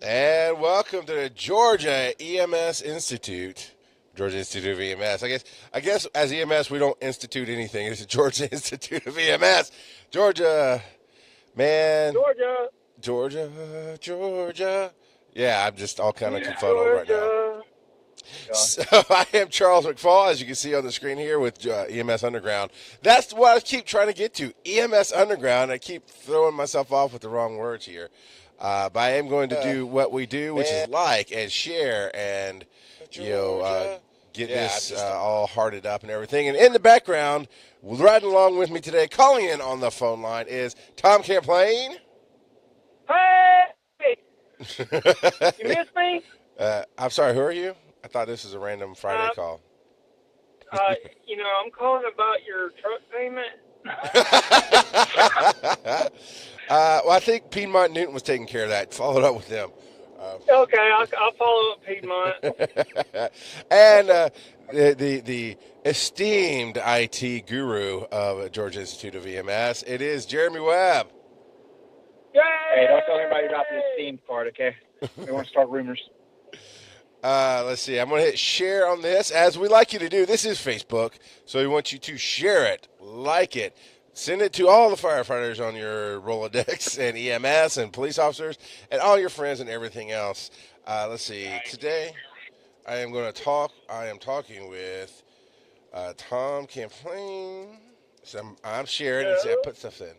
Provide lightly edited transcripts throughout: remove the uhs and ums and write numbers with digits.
And welcome to the Georgia EMS Institute. Georgia Institute of EMS. I guess as EMS we don't institute anything. It's the Georgia Institute of EMS. Georgia, man. Georgia. Georgia. Yeah, I'm just all kind of confuddled right now. Georgia. So I am Charles McFall, as you can see on the screen here with EMS Underground. That's what I keep trying to get to, EMS Underground. I keep throwing myself off with the wrong words here. But I am going to do what we do, which is like and share and, get this all hearted up and everything. And in the background, riding along with me today, calling in on the phone line is Tom Camplain. Hey! You missed me? I'm sorry, who are you? I thought this was a random Friday call. I'm calling about your truck payment. Well, I think Piedmont Newton was taking care of that. Followed up with them. Okay, I'll follow up Piedmont. And the esteemed IT guru of Georgia Institute of EMS, it is Jeremy Webb. Yay! Hey, don't tell anybody about the esteemed part, okay? We want to start rumors. Let's see. I'm going to hit share on this, as we like you to do. This is Facebook, so we want you to share it, like it, send it to all the firefighters on your Rolodex and EMS and police officers and all your friends and everything else. Let's see. Today, I am talking with Tom Camplain. So I'm sharing. And I put stuff in.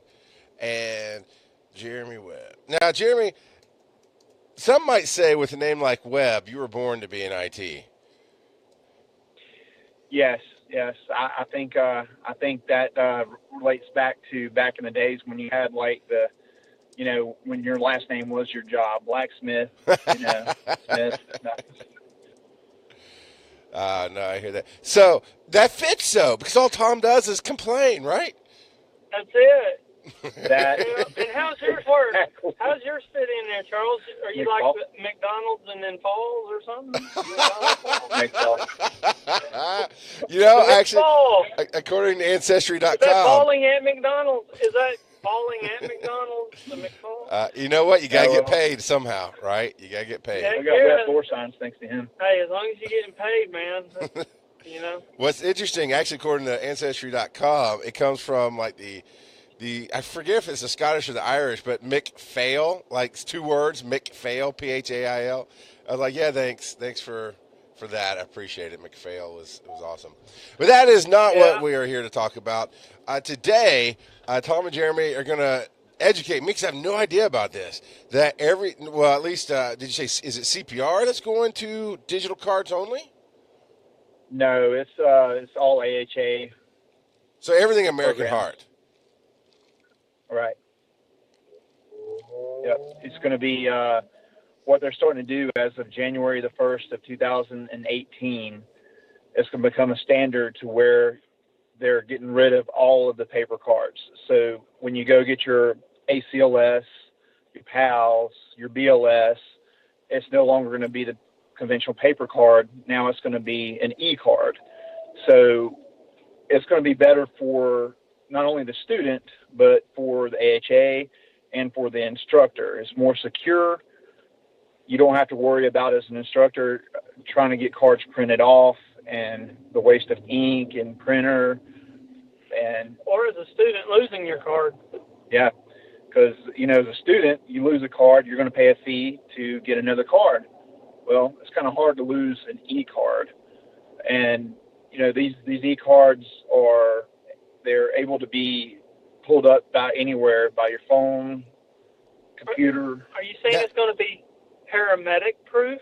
And Jeremy Webb. Now, Jeremy, some might say with a name like Webb, you were born to be in IT. Yes. I think that relates back in the days when you had when your last name was your job, blacksmith, Smith. No, I hear that. So that fits because all Tom does is complain, right? That's it. That. And how's yours work? How's yours fit in there, Charles? Are you like McDonald's and then Falls or something? Actually, according to Ancestry.com. Is that falling at McDonald's? Is that falling at McDonald's, the McFall? You know what? You got to get paid somehow, right? You got to get paid. Yeah, I got red floor signs thanks to him. Hey, as long as you're getting paid, man. What's interesting, actually, according to Ancestry.com, it comes from like the I forget if it's the Scottish or the Irish, but McPhail, like it's two words, McPhail, Phail. I was like, yeah, thanks for that. I appreciate it. McPhail was awesome. But that is not what we are here to talk about. Today, Tom and Jeremy are going to educate me, because I have no idea about this, that did you say, is it CPR that's going to digital cards only? No, it's all AHA. So everything American programs. Heart. Right. Yep. It's going to be what they're starting to do as of January the 1st of 2018. It's going to become a standard to where they're getting rid of all of the paper cards. So when you go get your ACLS, your PALS, your BLS, it's no longer going to be the conventional paper card. Now it's going to be an e-card. So it's going to be better for not only the student, but for the AHA and for the instructor. It's more secure. You don't have to worry about, as an instructor, trying to get cards printed off and the waste of ink and printer. Or as a student, losing your card. Yeah, because, as a student, you lose a card, you're going to pay a fee to get another card. Well, it's kind of hard to lose an e-card. And, these e-cards they're able to be pulled up by anywhere, by your phone, computer. Are you saying it's going to be paramedic proof?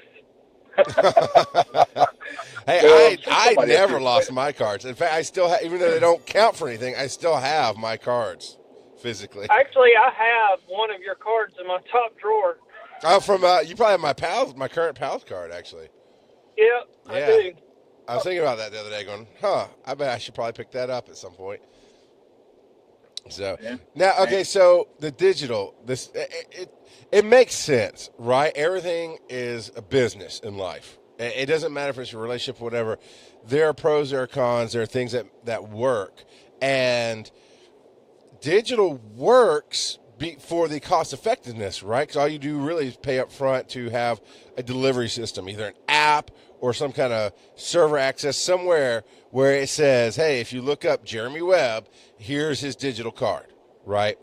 Hey, I never lost my cards. In fact, I still have, even though they don't count for anything, I still have my cards physically. Actually, I have one of your cards in my top drawer. Oh, from you probably have my current PALS card, actually. Yep, I do. I was thinking about that the other day, going, I bet I should probably pick that up at some point. So now, okay, so the digital, it makes sense, right? Everything is a business in life. It doesn't matter if it's a relationship or whatever. There are pros, there are cons, there are things that work. And digital works for the cost effectiveness, right? Because all you do really is pay up front to have a delivery system, either an app or some kind of server access somewhere where it says, hey, if you look up Jeremy Webb, here's his digital card, right?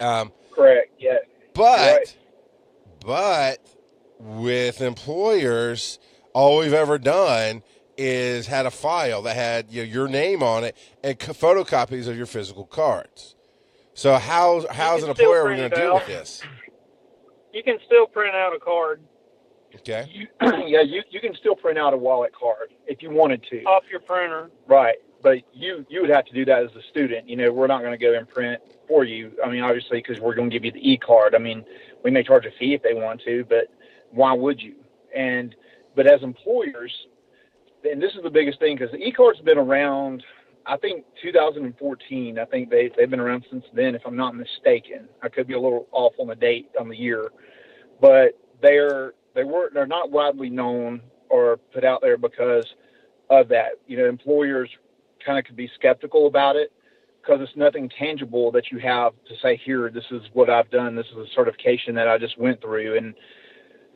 Correct. Yeah. But with employers, all we've ever done is had a file that had your name on it and photocopies of your physical cards. So how's an employer going to deal with this? You can still print out a card. Okay. You can still print out a wallet card if you wanted to. Off your printer. Right. But you would have to do that as a student. We're not going to go and print for you. I mean, obviously, because we're going to give you the e-card. I mean, we may charge a fee if they want to, but why would you? But as employers, and this is the biggest thing, because the e-card's been around, I think 2014. I think they've been around since then, if I'm not mistaken. I could be a little off on the date on the year, but they're not widely known or put out there because of that. Employers kind of could be skeptical about it because it's nothing tangible that you have to say, here, this is what I've done. This is a certification that I just went through. And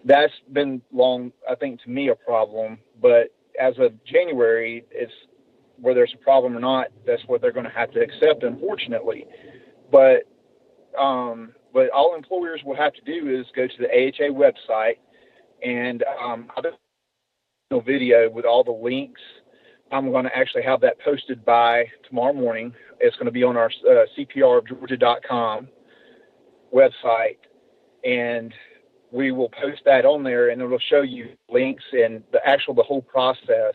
that's been long, I think, to me, a problem. But as of January, it's whether it's a problem or not, that's what they're going to have to accept, unfortunately. But all employers will have to do is go to the AHA website, and I've done a video with all the links. I'm going to actually have that posted by tomorrow morning. It's going to be on our CPRofGeorgia.com website, and we will post that on there, and it'll show you links and the whole process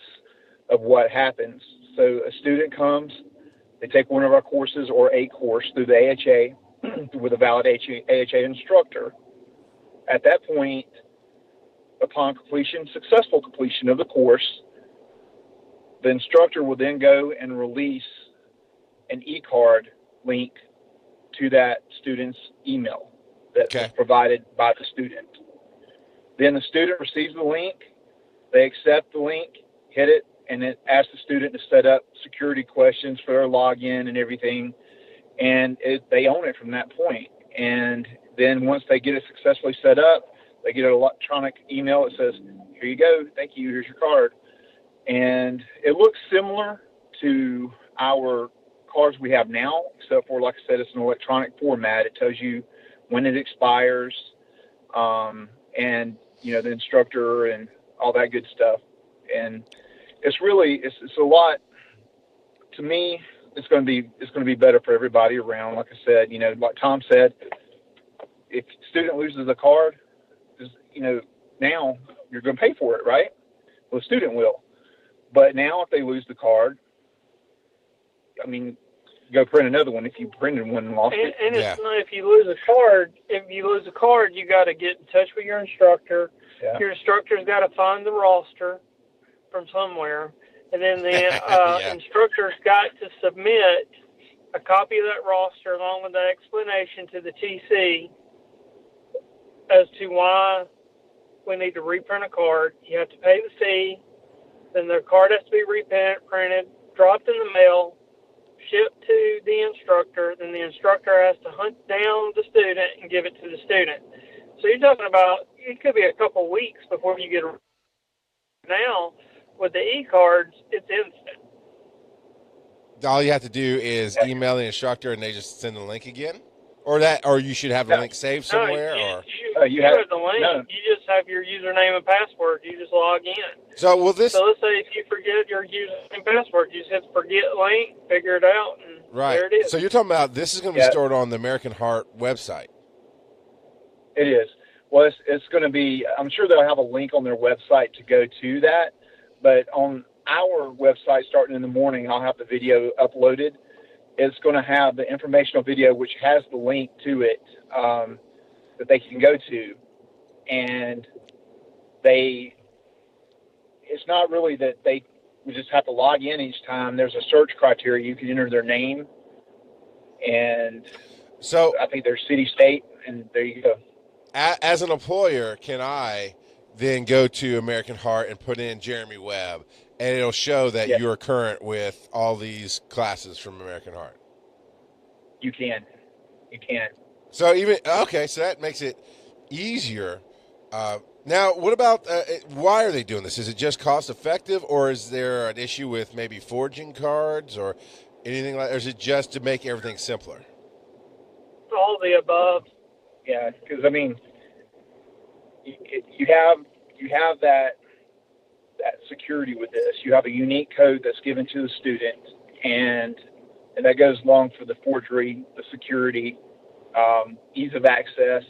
of what happens. So a student comes, they take one of our courses or a course through the AHA with a valid AHA instructor. At that point, upon successful completion of the course, the instructor will then go and release an e-card link to that student's email that's provided by the student. Then the student receives the link, they accept the link, hit it, and it asks the student to set up security questions for their login and everything, and they own it from that point. And then once they get it successfully set up, they get an electronic email that says, here you go, thank you, here's your card. And it looks similar to our cards we have now, except for, like I said, it's an electronic format. It tells you when it expires, and the instructor and all that good stuff. And it's a lot. To me, it's going to be better for everybody around. Like I said, like Tom said, if a student loses a card, now you're going to pay for it, right? Well, the student will. But now if they lose the card, I mean, go print another one if you printed one and lost it. And it's not, if you lose a card, you got to get in touch with your instructor. Yeah. Your instructor's got to find the roster from somewhere, and then the instructor's got to submit a copy of that roster along with the explanation to the TC as to why we need to reprint a card. You have to pay the fee. Then the card has to be reprinted, dropped in the mail, shipped to the instructor. Then the instructor has to hunt down the student and give it to the student. So you're talking about, it could be a couple weeks before you get a. Now, with the e-cards, it's instant. All you have to do is email the instructor and they just send the link again? Or you should have the link saved somewhere? You have the link. No. You just have your username and password. You just log in. So let's say if you forget your username and password, you just hit forget link, figure it out, and there it is. So you're talking about this is going to be stored on the American Heart website. It is. Well, it's going to be, I'm sure they'll have a link on their website to go to that, but on our website starting in the morning, I'll have the video uploaded. It's going to have the informational video, which has the link to it that they can go to. And it's not really that they just have to log in each time. There's a search criteria. You can enter their name, and so I think their city, state, and there you go. As an employer, can I then go to American Heart and put in Jeremy Webb, and it'll show that you're current with all these classes from American Heart? You can. So so that makes it easier. Now, what about why are they doing this? Is it just cost effective, or is there an issue with maybe forging cards or anything like? Or is it just to make everything simpler? All the above. Yeah, because I mean, you have that security with this. You have a unique code that's given to the student, and that goes along for the forgery, the security, ease of access,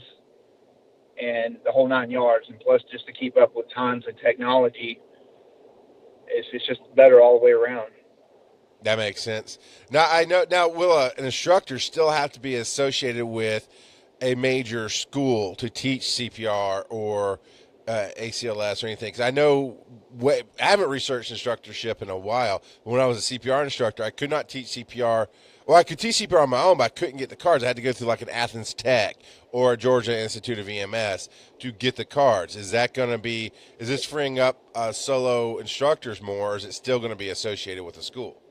and the whole 9 yards. And plus, just to keep up with times and technology, it's just better all the way around. That makes sense. Now I know. Now, will an instructor still have to be associated with a major school to teach CPR or ACLS or anything? Because I know I haven't researched instructorship in a while. When I was a CPR instructor, I could not teach CPR. Well, I could teach CPR on my own, but I couldn't get the cards. I had to go through like an Athens Tech or a Georgia Institute of EMS to get the cards. Is this freeing up solo instructors more, or is it still going to be associated with the school?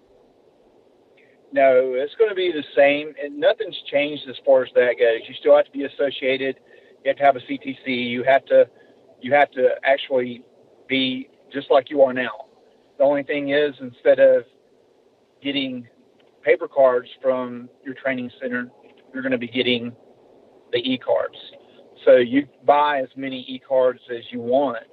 No, it's going to be the same, and nothing's changed as far as that goes. You still have to be associated. You have to have a CTC. You have to actually be just like you are now. The only thing is, instead of getting paper cards from your training center, you're going to be getting the e-cards. So you buy as many e-cards as you want,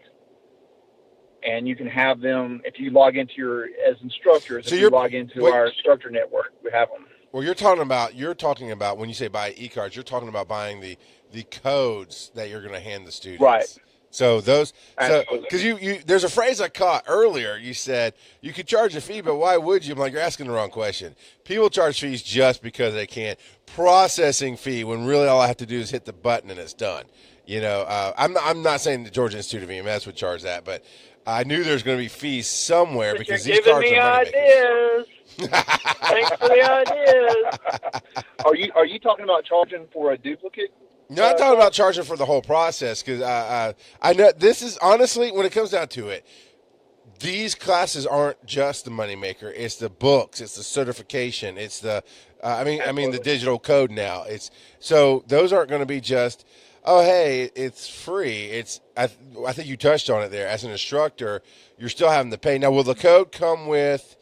and you can have them if you log into as instructors. So if you log into our instructor network, we have them. Well, you're talking about when you say buy e-cards, you're talking about buying the codes that you're going to hand the students. Right. So because there's a phrase I caught earlier. You said you could charge a fee, but why would you? I'm like, you're asking the wrong question. People charge fees just because they can. Processing fee, when really all I have to do is hit the button and it's done. I'm not saying the Georgia Institute of EMS would charge that, but I knew there's going to be fees somewhere because these cards are money makers. Thanks for the ideas. Are you talking about charging for a duplicate? No, I'm talking about charging for the whole process because I know this is honestly, when it comes down to it, these classes aren't just the moneymaker. It's the books, it's the certification, it's the the digital code now. So those aren't going to be just, oh hey, it's free. I think you touched on it there. As an instructor, you're still having to pay. Now, will the code come with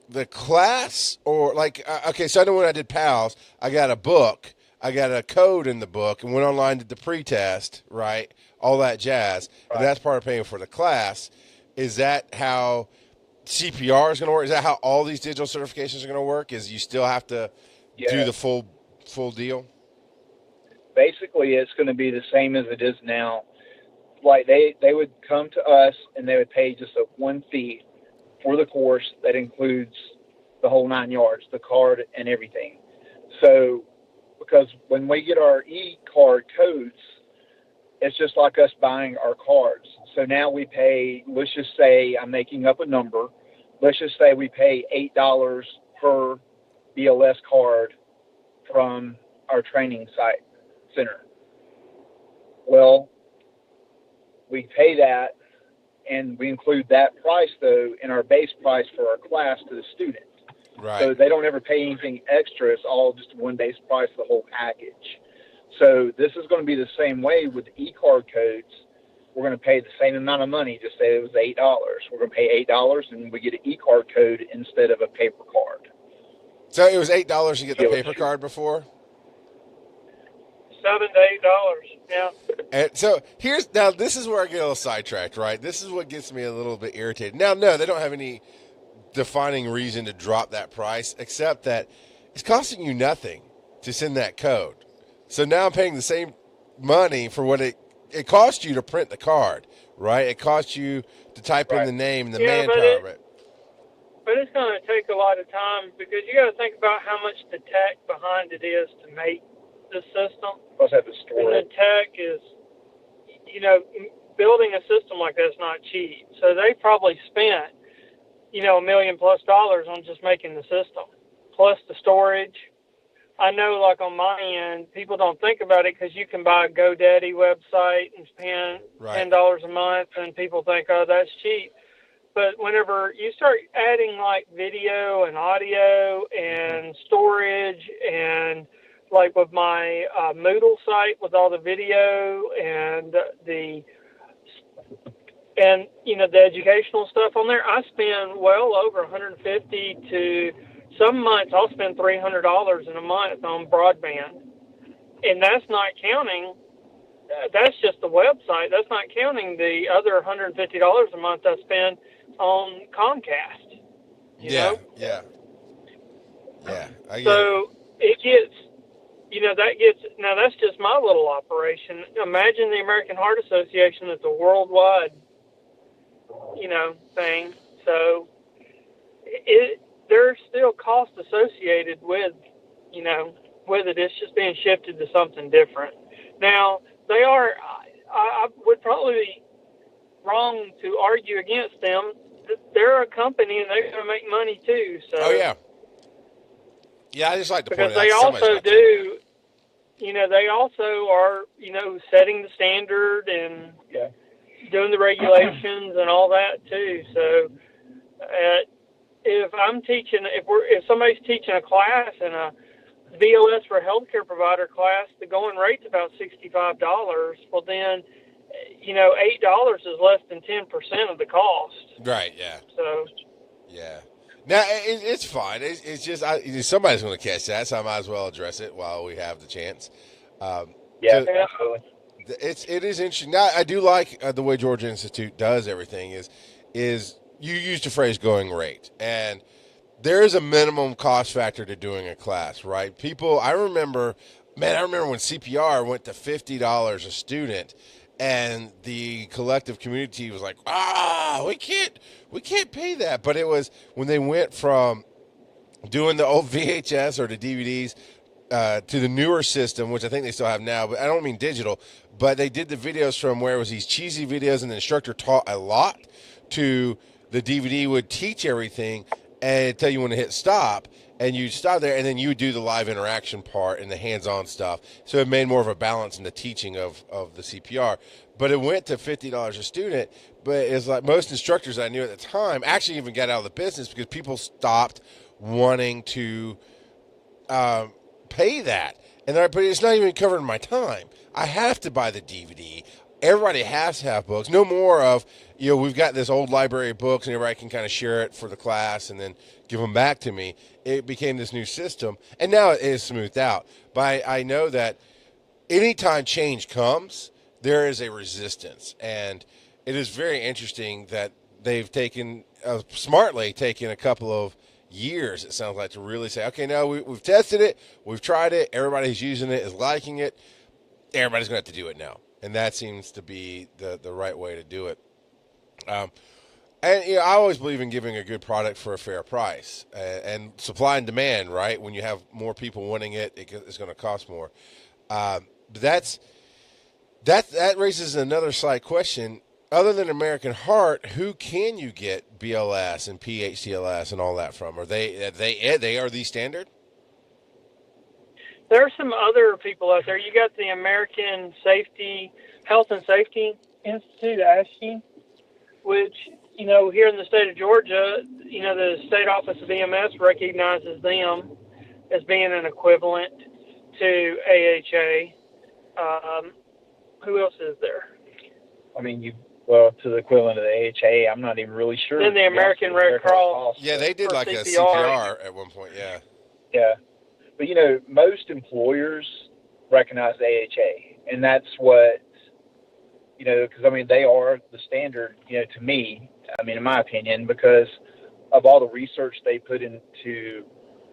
the class or so I know when I did PALS, I got a book. I got a code in the book and went online, did the pre-test, right? All that jazz. Right. And that's part of paying for the class. Is that how CPR is going to work? Is that how all these digital certifications are going to work? Is you still have to do the full deal? Basically, it's going to be the same as it is now. Like they would come to us and they would pay just one fee for the course that includes the whole 9 yards, the card and everything. So, because when we get our e-card codes, it's just like us buying our cards. So now we pay, let's just say, I'm making up a number, let's just say we pay $8 per BLS card from our training site center. Well, we pay that, and we include that price, though, in our base price for our class to the student. Right. So they don't ever pay anything extra. It's all just one base price, the whole package. So this is going to be the same way with the e-card codes. We're going to pay the same amount of money. Just say it was $8. We're going to pay $8, and we get an e-card code instead of a paper card. So it was $8 to get the paper card before? $7 to $8, yeah. And so this is where I get a little sidetracked, right? This is what gets me a little bit irritated. Now, no, they don't have any defining reason to drop that price, except that it's costing you nothing to send that code. So now I'm paying the same money for what it costs you to print the card, right? It costs you to type in the name and the manpower. But it's going to take a lot of time because you got to think about how much the tech behind it is to make the system. Plus have to store it. And the tech is, building a system like that's not cheap. So they probably spent, $1 million+ on just making the system, plus the storage. I know, like on my end, people don't think about it because you can buy a GoDaddy website and spend $10 a month, and people think, oh, that's cheap. But whenever you start adding like video and audio and storage and like with my Moodle site with all the video and the educational stuff on there, I spend well over 150 to some months I'll spend $300 in a month on broadband, and that's not counting. That's just the website. That's not counting the other $150 a month I spend on Comcast. You know? Yeah. So it gets, now that's just my little operation. Imagine the American Heart Association. That's a worldwide, thing. So there's still cost associated with it. It's just being shifted to something different. Now, I would probably be wrong to argue against them. They're a company and they're going to make money too. So. Oh, yeah. Yeah, I just like to point out. Because they also do, they also are, setting the standard and doing the regulations and all that too. So if I'm teaching, if somebody's teaching a class in a BOS for a healthcare provider class, the going rate's about $65. Well, then, $8 is less than 10% of the cost. Right. Yeah. So. Yeah. Now it's fine. It's just somebody's going to catch that, so I might as well address it while we have the chance. Absolutely. It is interesting. Now, I do like the way Georgia Institute does everything. Is you used the phrase "going rate," and there is a minimum cost factor to doing a class, right? I remember when CPR went to $50 a student, and the collective community was like, we can't pay that. But it was when they went from doing the old VHS or the DVDs to the newer system, which I think they still have now, but I don't mean digital, but they did the videos from where it was these cheesy videos and the instructor taught a lot to the DVD would teach everything and tell you when to hit stop, and you'd stop there, and then you would do the live interaction part and the hands-on stuff. So it made more of a balance in the teaching of the CPR. But it went to $50 a student, but it's like most instructors I knew at the time actually even got out of the business because people stopped wanting to pay that. And they're like, but it's not even covering my time. I have to buy the DVD. Everybody has to have books. No more of, we've got this old library of books and everybody can kind of share it for the class and then give them back to me. It became this new system, and now it is smoothed out. But I know that anytime change comes, there is a resistance. And it is very interesting that they've smartly taken a couple of years, it sounds like, to really say, okay, now we've tested it, we've tried it, everybody who's using it is liking it, everybody's going to have to do it now. And that seems to be the right way to do it. And I always believe in giving a good product for a fair price, and supply and demand. Right, when you have more people wanting it, it's going to cost more. But that raises another side question. Other than American Heart, who can you get BLS and PHTLS and all that from? Are they are the standard? There are some other people out there. You got the American Health and Safety Institute, ASHI, which, here in the state of Georgia, the state office of EMS recognizes them as being an equivalent to AHA. Who else is there? I mean, to the equivalent of the AHA, I'm not even really sure. Then the American Red Cross. Yeah, they did like a CPR at one point, yeah. Yeah. But, most employers recognize AHA, and that's what, because, they are the standard, to me, in my opinion, because of all the research they put into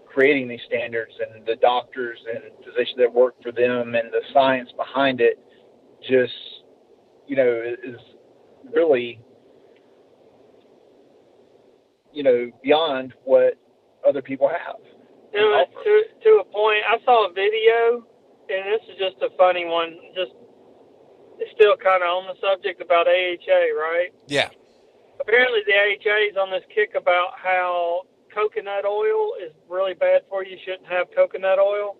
creating these standards and the doctors and physicians that work for them and the science behind it just, is really, beyond what other people have. To a point, I saw a video, and this is just a funny one, it's still kind of on the subject about AHA, right? Yeah. Apparently the AHA is on this kick about how coconut oil is really bad for you. You shouldn't have coconut oil.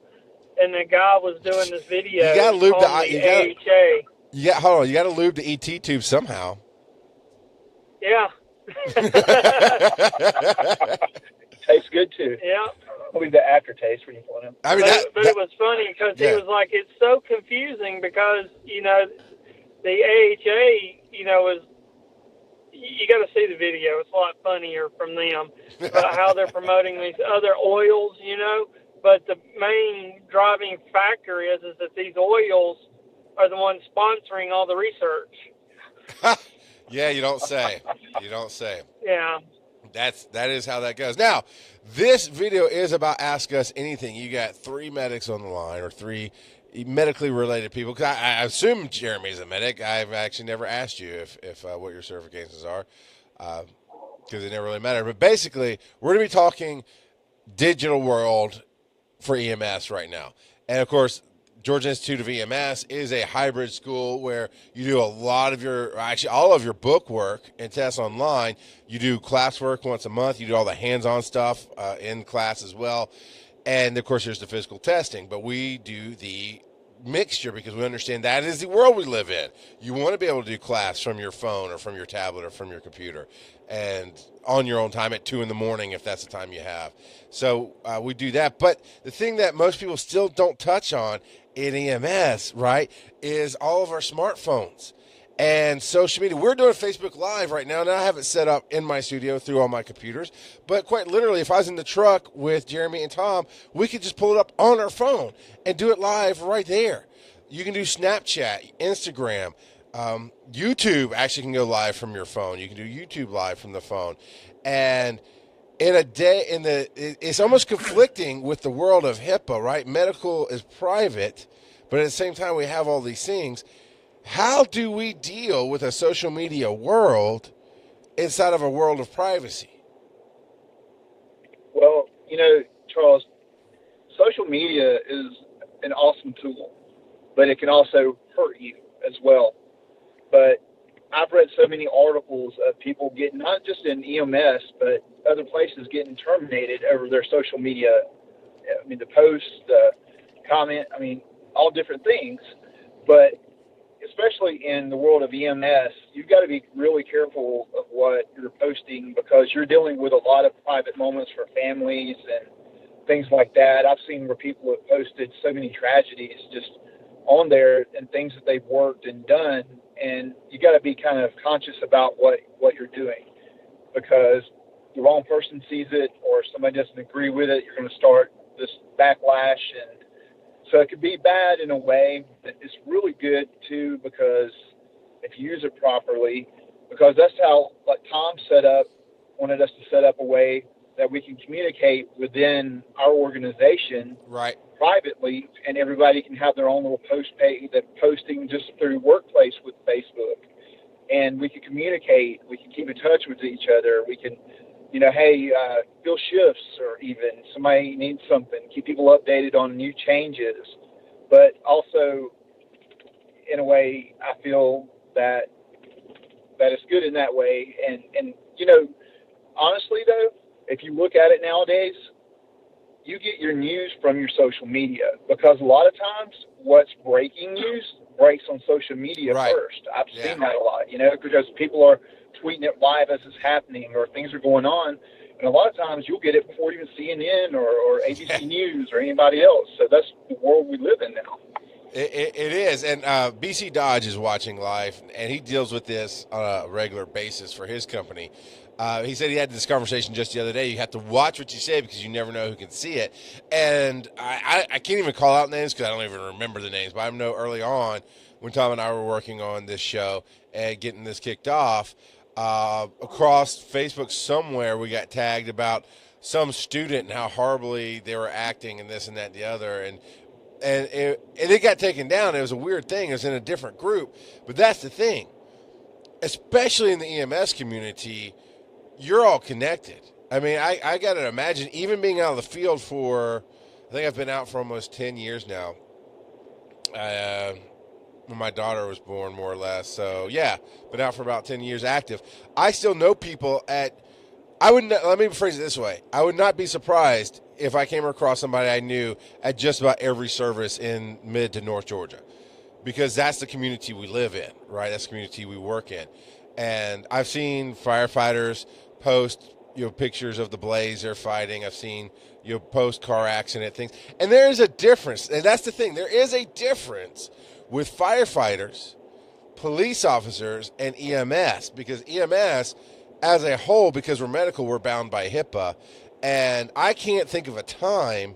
And the guy was doing this video. You gotta lube AHA. You gotta lube the ET tube somehow. Yeah. Tastes good too. Yeah. I'll leave the aftertaste when you pull him. I mean, but it was funny because he was like, it's so confusing because, you know, the AHA, you know, is, you got to see the video. It's a lot funnier from them about how they're promoting these other oils, you know. But the main driving factor is that these oils are the ones sponsoring all the research. Yeah, you don't say. You don't say. Yeah. That is how that goes. Now, this video is about Ask Us Anything. You got 3 medics on the line, or 3 medically related people. Cause I assume Jeremy's a medic. I've actually never asked you if what your certifications are, because it never really mattered. But basically, we're going to be talking digital world for EMS right now. And of course, Georgia Institute of EMS is a hybrid school where you do a lot of all of your book work and tests online. You do classwork once a month. You do all the hands-on stuff in class as well. And, of course, there's the physical testing. But we do the mixture because we understand that is the world we live in. You want to be able to do class from your phone or from your tablet or from your computer and on your own time at 2 in the morning if that's the time you have. So we do that. But the thing that most people still don't touch on in EMS, right, is all of our smartphones and social media. We're doing Facebook Live right now, and I have it set up in my studio through all my computers. But quite literally, if I was in the truck with Jeremy and Tom, we could just pull it up on our phone and do it live right there. You can do Snapchat, Instagram, YouTube actually can go live from your phone. You can do YouTube live from the phone. And in a day, it's almost conflicting with the world of HIPAA, right? Medical is private, but at the same time, we have all these things. How do we deal with a social media world inside of a world of privacy? Well, you know, Charles, social media is an awesome tool, but it can also hurt you as well. But I've read so many articles of people getting, not just in EMS, but other places getting terminated over their social media. I mean, the posts, the comment, I mean, all different things. But especially in the world of EMS, you've got to be really careful of what you're posting because you're dealing with a lot of private moments for families and things like that. I've seen where people have posted so many tragedies just on there and things that they've worked and done, and you got to be kind of conscious about what you're doing because the wrong person sees it or somebody doesn't agree with it, you're going to start this backlash. And so it could be bad in a way, but it's really good too because if you use it properly, because that's how, like Tom wanted us to set up a way that we can communicate within our organization right privately, and everybody can have their own little post page, that posting just through Workplace with Facebook, and we can communicate, we can keep in touch with each other, we can, you know, hey, fill shifts, or even somebody needs something, keep people updated on new changes. But also, in a way, I feel that it's good in that way. And you know, honestly though, if you look at it nowadays, you get your news from your social media because a lot of times what's breaking news breaks on social media first. I've seen that a lot, you know, because people are tweeting it live as it's happening or things are going on. And a lot of times you'll get it before even CNN or ABC News or anybody else. So that's the world we live in now. It is. And BC Dodge is watching live, and he deals with this on a regular basis for his company. He said he had this conversation just the other day. You have to watch what you say because you never know who can see it. And I can't even call out names because I don't even remember the names. But I know early on when Tom and I were working on this show and getting this kicked off, across Facebook somewhere we got tagged about some student and how horribly they were acting and this and that and the other. And it got taken down. It was a weird thing. It was in a different group. But that's the thing. Especially in the EMS community, you're all connected. I mean, I got to imagine, even being out of the field for, I think I've been out for almost 10 years now. When my daughter was born, more or less. So, yeah, been out for about 10 years active. I still know people let me phrase it this way. I would not be surprised if I came across somebody I knew at just about every service in mid to North Georgia, because that's the community we live in, right? That's the community we work in. And I've seen firefighters post pictures of the blaze they're fighting. I've seen post car accident things, and there is a difference, and that's the thing. There is a difference with firefighters, police officers, and EMS, because EMS, as a whole, because we're medical, we're bound by HIPAA, and I can't think of a time.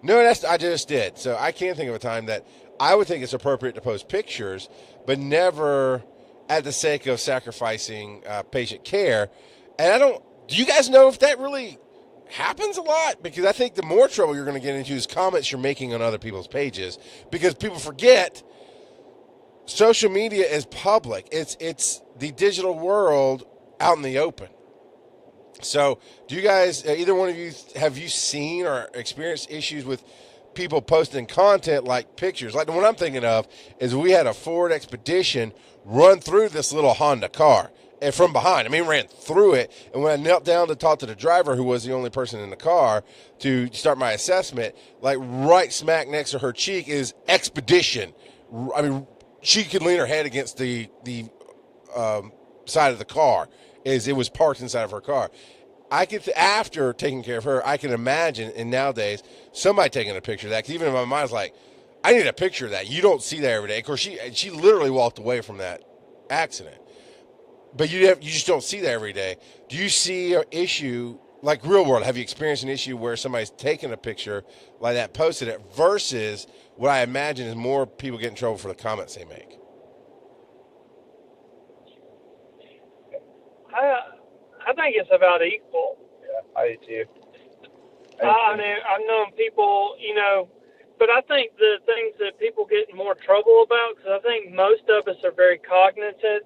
No, I just did. So I can't think of a time that I would think it's appropriate to post pictures, but never at the sake of sacrificing patient care. And do you guys know if that really happens a lot? Because I think the more trouble you're going to get into is comments you're making on other people's pages, because people forget social media is public. It's the digital world out in the open. So do you guys, either one of you, have you seen or experienced issues with people posting content like pictures? Like the one I'm thinking of is we had a Ford Expedition run through this little Honda car and from behind. I mean, ran through it. And when I knelt down to talk to the driver, who was the only person in the car, to start my assessment, like right smack next to her cheek is Expedition. I mean, she could lean her head against the side of the car, as it was parked inside of her car. I could, after taking care of her, I can imagine, and nowadays, somebody taking a picture of that, because even in my mind's like, I need a picture of that. You don't see that every day. Of course, she literally walked away from that accident. But you just don't see that every day. Do you see an issue, like real world, have you experienced an issue where somebody's taken a picture like that, posted it, versus what I imagine is more people get in trouble for the comments they make? I think it's about equal. Yeah, I do too. I mean, I've known people, but I think the things that people get in more trouble about, because I think most of us are very cognizant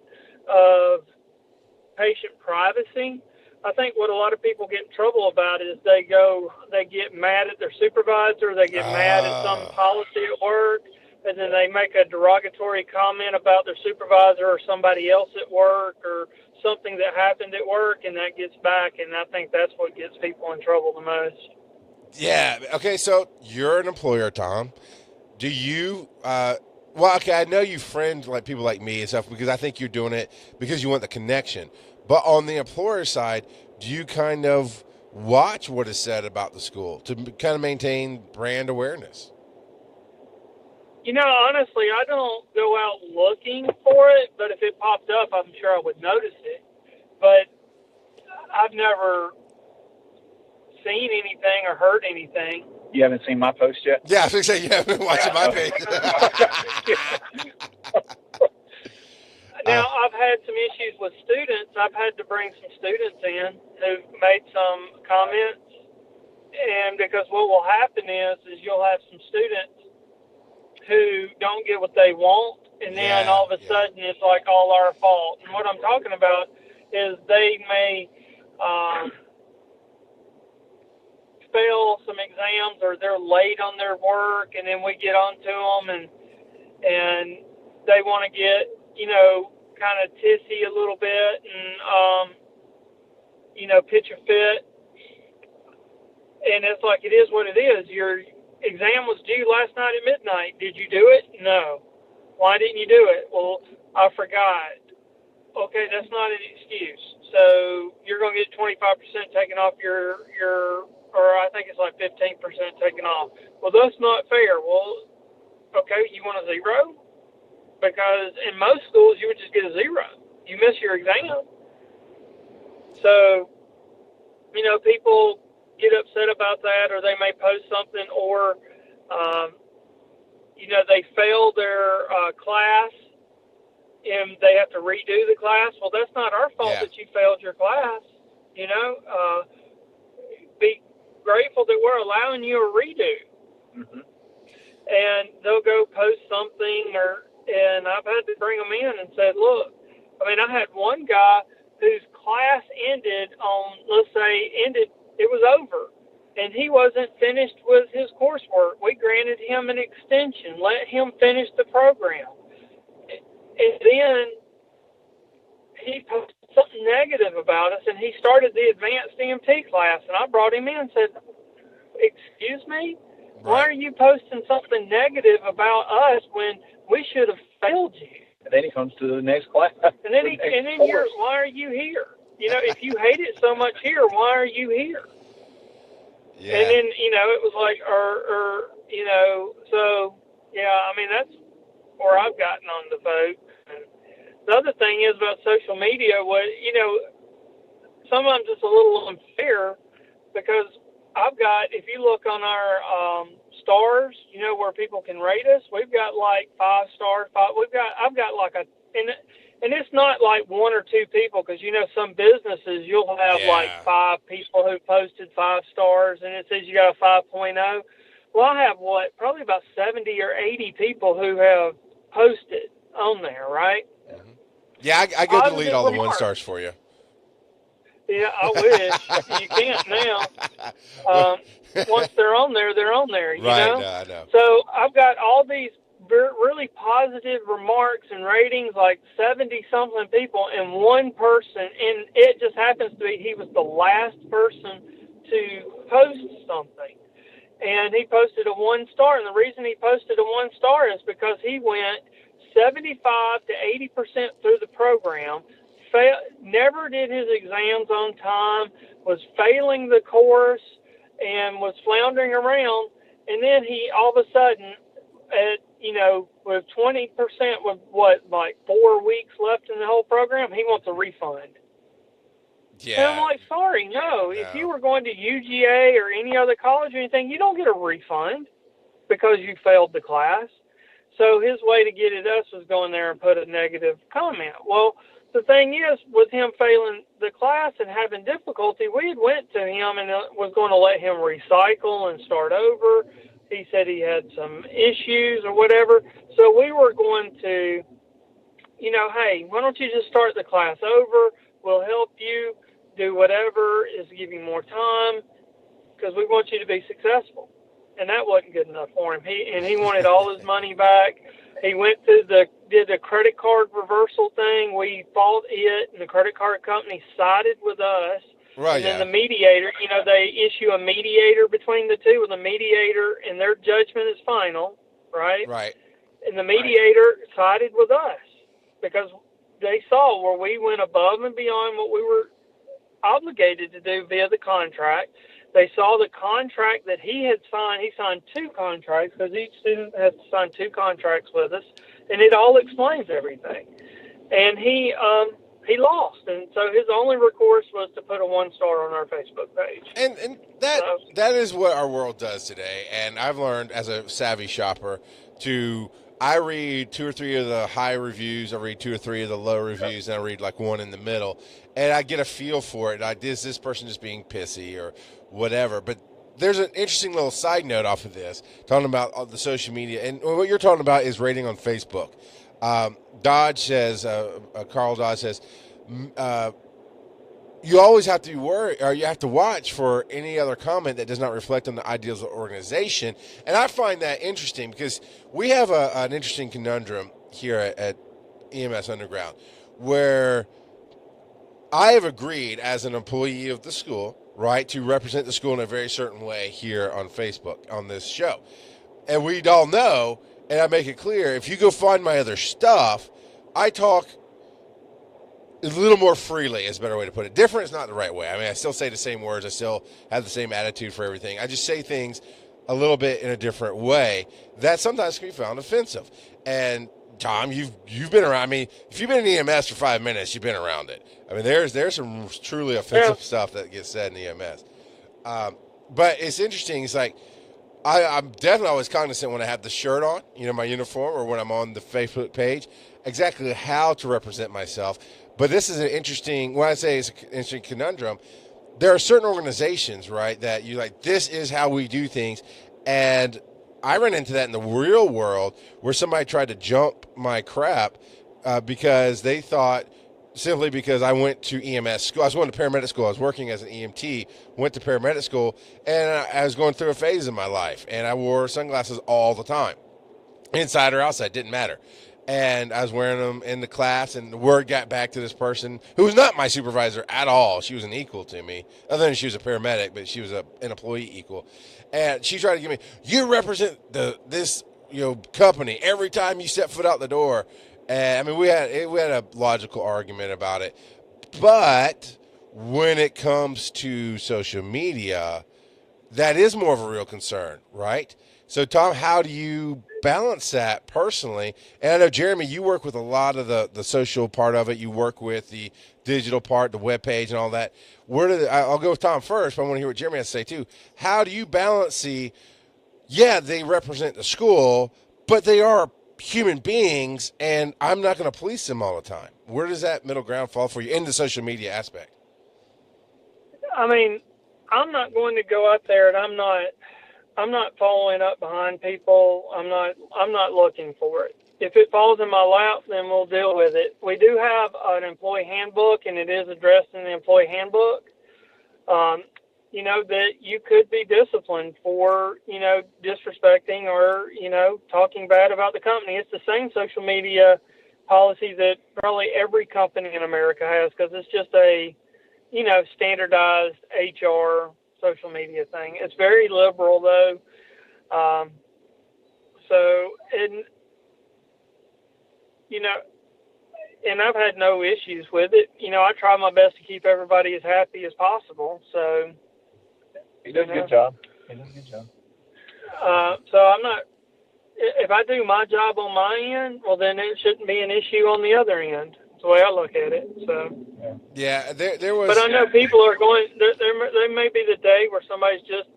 of patient privacy. I think what a lot of people get in trouble about is they get mad at their supervisor, they get mad at some policy at work, and then they make a derogatory comment about their supervisor or somebody else at work, or something that happened at work, and that gets back, and I think that's what gets people in trouble the most. Yeah. Okay, so you're an employer, Tom. Do you I know you friend like people like me and stuff, because I think you're doing it because you want the connection. But on the employer side, do you kind of watch what is said about the school to kind of maintain brand awareness? Honestly, I don't go out looking for it, but if it popped up, I'm sure I would notice it. But I've never seen anything or heard anything. You haven't seen my post yet? Yeah, I was going to say you haven't been watching my page. Now, I've had some issues with students. I've had to bring some students in who've made some comments. And because what will happen is you'll have some students who don't get what they want, and then all of a sudden it's like all our fault. And what I'm talking about is they may fail some exams, or they're late on their work, and then we get on to them, and they want to get, kind of tissy a little bit, and, pitch a fit. And it's like, it is what it is. Your exam was due last night at midnight. Did you do it? No. Why didn't you do it? Well, I forgot. Okay, that's not an excuse. So you're going to get 25% taken off your, or I think it's like 15% taken off. Well, that's not fair. Well, okay, you want a zero? Because in most schools, you would just get a zero. You miss your exam. So, people get upset about that, or they may post something, or, they fail their class, and they have to redo the class. Well, that's not our fault that you failed your class. Be grateful that we're allowing you a redo. Mm-hmm. And they'll go post something, and I've had to bring them in and said, look, I had one guy whose class ended it was over, and he wasn't finished with his coursework. We granted him an extension, let him finish the program. And then he posted something negative about us, and he started the advanced EMT class, and I brought him in and said, excuse me? Right. Why are you posting something negative about us when we should have failed you? And then he comes to the next class. And then why are you here? if you hate it so much here, why are you here? Yeah. And then, it was like, so, yeah, I mean, that's where I've gotten on the boat. And the other thing is about social media, sometimes it's a little unfair because if you look on our stars, where people can rate us, we've got like 5 stars. I've got like and it's not like 1 or 2 people because, some businesses you'll have like 5 people who posted 5 stars and it says you got a 5.0. Well, I have probably about 70 or 80 people who have posted on there, right? Mm-hmm. Yeah, I go delete all the 1 stars for you. Yeah, I wish. You can't now. Once they're on there, you right, know? No, I know. So I've got all these really positive remarks and ratings, like 70-something people, and 1 person, and it just happens to be he was the last person to post something. And he posted a 1 star, and the reason he posted a 1 star is because he went 75 to 80% through the program, never did his exams on time, was failing the course, and was floundering around. And then he, all of a sudden, with 20%, with like 4 weeks left in the whole program, he wants a refund. Yeah. And I'm like, sorry, no. If you were going to UGA or any other college or anything, you don't get a refund because you failed the class. So his way to get at us was going there and put a negative comment. Well, the thing is, with him failing the class and having difficulty, we had went to him and was going to let him recycle and start over. He said he had some issues or whatever. So we were going to, hey, why don't you just start the class over? We'll help you do whatever is give you more time because we want you to be successful. And that wasn't good enough for him. He wanted all his money back. He went through did the credit card reversal thing. We fought it, and the credit card company sided with us. Right. And then the mediator, they issue a mediator between the two, with a mediator, and their judgment is final, right? Right. And the mediator sided with us because they saw where we went above and beyond what we were obligated to do via the contract. They saw the contract that he had signed. He signed 2 contracts because each student has to sign 2 contracts with us, and it all explains everything. And he lost, and so his only recourse was to put a 1 star on our Facebook page. And that is what our world does today. And I've learned as a savvy shopper I read 2 or 3 of the high reviews, I read 2 or 3 of the low reviews, and I read like 1 in the middle, and I get a feel for it. Like, is this person just being pissy or whatever? But there's an interesting little side note off of this, talking about the social media, and what you're talking about is rating on Facebook. Dodge says, Carl Dodge says, you always have to worry, or you have to watch for any other comment that does not reflect on the ideals of the organization. And I find that interesting because we have an interesting conundrum here at EMS Underground where I have agreed as an employee of the school, right, to represent the school in a very certain way here on Facebook on this show. And we all know, and I make it clear, if you go find my other stuff, I talk a little more freely is a better way to put it. Different is not the right way. I mean, I still say the same words. I still have the same attitude for everything. I just say things a little bit in a different way that sometimes can be found offensive. And Tom, you've been around. I mean, if you've been in EMS for 5 minutes, you've been around it. I mean, there's some truly offensive stuff that gets said in EMS. But it's interesting. It's like I'm definitely always cognizant when I have the shirt on, my uniform, or when I'm on the Facebook page, exactly how to represent myself. But this is an interesting, when I say it's an interesting conundrum, there are certain organizations, right, that you like, this is how we do things. And I ran into that in the real world where somebody tried to jump my crap because they thought, simply because I went to EMS school. I was going to paramedic school. I was working as an EMT, went to paramedic school, and I was going through a phase in my life. And I wore sunglasses all the time. Inside or outside, didn't matter. And I was wearing them in the class, and the word got back to this person who was not my supervisor at all. She was an equal to me, other than she was a paramedic, but she was an employee equal. And she tried to give me, you represent this company every time you step foot out the door. And I mean, we had a logical argument about it, but when it comes to social media, that is more of a real concern, right? So, Tom, how do you balance that personally? And I know, Jeremy, you work with a lot of the social part of it. You work with the digital part, the web page, and all that. I'll go with Tom first, but I want to hear what Jeremy has to say too. How do you balance they represent the school, but they are human beings, and I'm not going to police them all the time. Where does that middle ground fall for you in the social media aspect? I mean, I'm not going to go out there and I'm not following up behind people. I'm not looking for it. If it falls in my lap, then we'll deal with it. We do have an employee handbook, and it is addressed in the employee handbook. That you could be disciplined for, disrespecting or, talking bad about the company. It's the same social media policy that probably every company in America has, because it's just a, standardized HR social media thing. It's very liberal, though. And I've had no issues with it. I try my best to keep everybody as happy as possible. So he does a good job. So I'm not. If I do my job on my end, well, then it shouldn't be an issue on the other end. That's the way I look at it. So. Yeah, there was. But I know people are going. There may be the day where somebody's just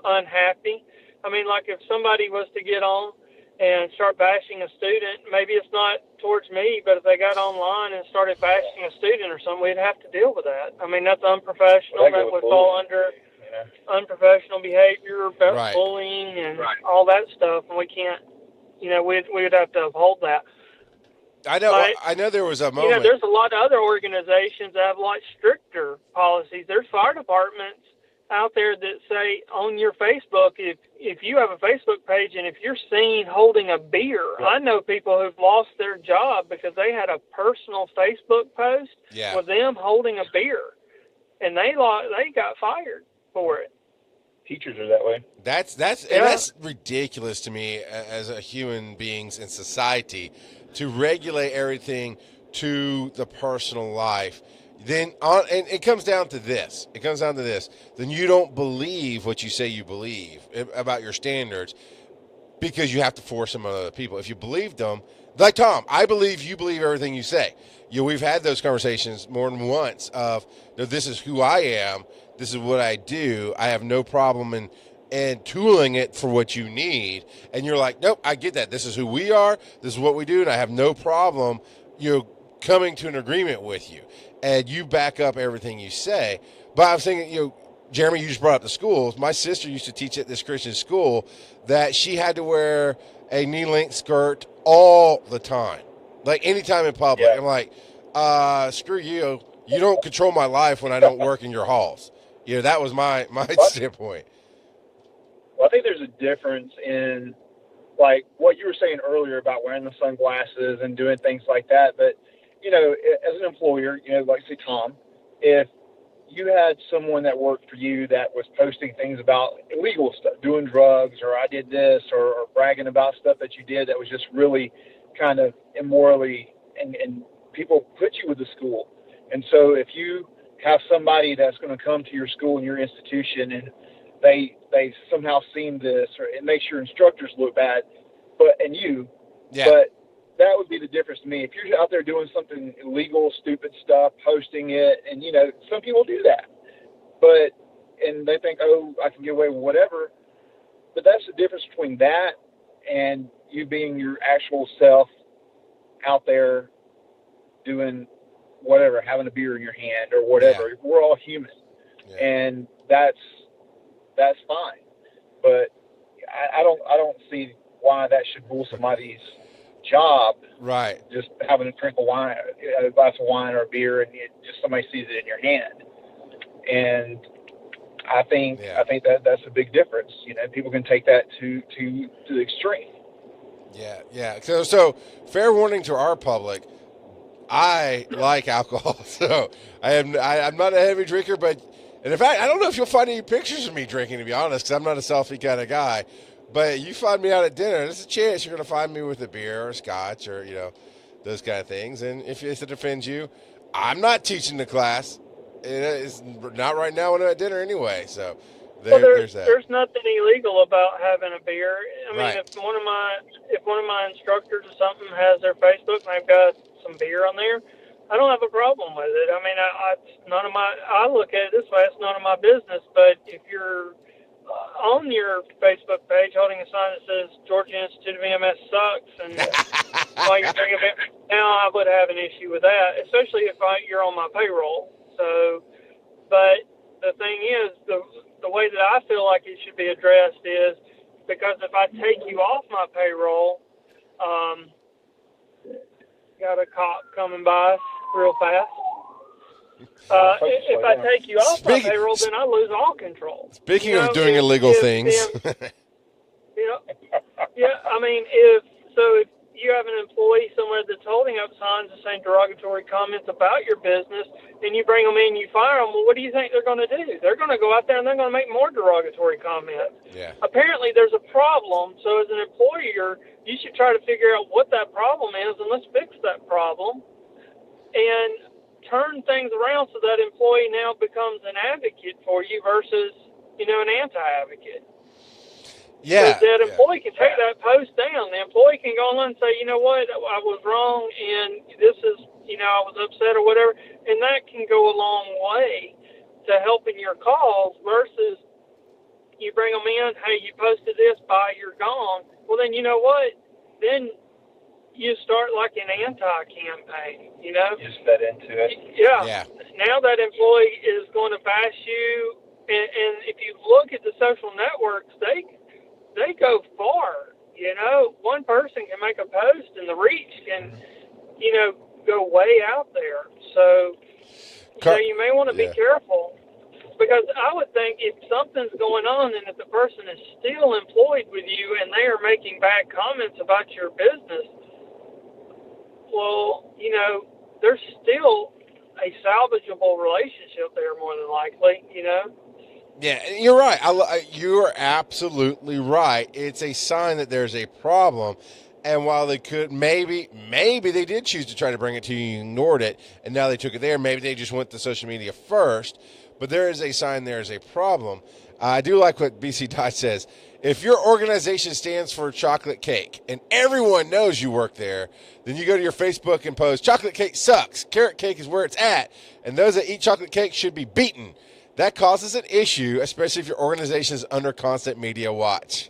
unhappy. I mean, like if somebody was to get on and start bashing a student, maybe it's not towards me, but if they got online and started bashing a student or something, we'd have to deal with that. I mean, that's unprofessional. That would fall under unprofessional behavior, bullying, and all that stuff. And we can't, we would have to uphold that. I know there was a moment. There's a lot of other organizations that have a lot stricter policies. There's fire departments out there that say on your Facebook, if you have a Facebook page and if you're seen holding a beer, I know people who've lost their job because they had a personal Facebook post with them holding a beer, and they got fired for it. Teachers are that way. That's ridiculous to me as a human beings in society to regulate everything to the personal life. And it comes down to this. Then you don't believe what you say you believe about your standards because you have to force them on other people. If you believed them, like Tom, I believe you believe everything you say. We've had those conversations more than once of, this is who I am. This is what I do. I have no problem in tooling it for what you need. And you're like, nope, I get that. This is who we are. This is what we do. And I have no problem, coming to an agreement with you. And you back up everything you say. But I was thinking, Jeremy, you just brought up the schools. My sister used to teach at this Christian school that she had to wear a knee-length skirt all the time, like anytime in public. Yeah. I'm like, screw you. You don't control my life when I don't work in your halls. That was my standpoint. Well, I think there's a difference in, like, what you were saying earlier about wearing the sunglasses and doing things like that. But, as an employer, like say Tom, if you had someone that worked for you that was posting things about illegal stuff, doing drugs, or I did this, or bragging about stuff that you did that was just really kind of immorally, and people put you with the school. And so if you have somebody that's going to come to your school and your institution and they somehow seen this, or it makes your instructors look bad, but that would be the difference to me. If you're out there doing something illegal, stupid stuff, posting it, and some people do that, and they think, oh, I can get away with whatever. But that's the difference between that and you being your actual self out there doing whatever, having a beer in your hand or whatever. Yeah. We're all human, and that's fine. But I don't see why that should rule somebody's job. Right. Just having a drink of wine, a glass of wine or a beer, and just somebody sees it in your hand. And I think that's a big difference. People can take that to the extreme. Yeah. So fair warning to our public. I like alcohol, so I'm not a heavy drinker, and in fact, I don't know if you'll find any pictures of me drinking, to be honest, because I'm not a selfie kind of guy. But you find me out at dinner, there's a chance you're going to find me with a beer or scotch or, those kind of things. And if it offends you, I'm not teaching the class. It's not right now when I'm at dinner anyway. So there's that. there's nothing illegal about having a beer. I mean, Right. if one of my instructors or something has their Facebook and they've got some beer on there, I don't have a problem with it. I mean, I look at it this way: it's none of my business. But if you're on your Facebook page holding a sign that says Georgia Institute of EMS sucks, and while you're drinking beer, now I would have an issue with that, especially if you're on my payroll. So, but the thing is, the way that I feel like it should be addressed is because if I take you off my payroll, got a cop coming by real fast. If I take you off my payroll, then I lose all control. Speaking of doing illegal things. Yeah, I mean, if you have an employee somewhere that's holding up signs that saying derogatory comments about your business, and you bring them in, you fire them, well, what do you think they're going to do? They're going to go out there and they're going to make more derogatory comments. Yeah. Apparently there's a problem, so as an employer, you should try to figure out what that problem is, and let's fix that problem, and turn things around so that employee now becomes an advocate for you versus, an anti-advocate. Yeah. That employee can take that post down. The employee can go on and say, you know what, I was wrong, and this is, I was upset or whatever, and that can go a long way to helping your cause versus you bring them in, hey, you posted this, bye, you're gone. Well, then you know what? Then you start like an anti-campaign, You just fed into it. Yeah. Now that employee is going to bash you, and if you look at the social networks, they go far. One person can make a post, and the reach can, go way out there. So, you may want to be careful. Because I would think if something's going on and if the person is still employed with you and they are making bad comments about your business, well, there's still a salvageable relationship there more than likely, Yeah, you're right. You're absolutely right. It's a sign that there's a problem. And while they could, maybe they did choose to try to bring it to you, ignored it, and now they took it there. Maybe they just went to social media first. But there is a sign there is a problem. I do like what BC Dot says. If your organization stands for chocolate cake and everyone knows you work there, then you go to your Facebook and post, chocolate cake sucks. Carrot cake is where it's at. And those that eat chocolate cake should be beaten. That causes an issue, especially if your organization is under constant media watch.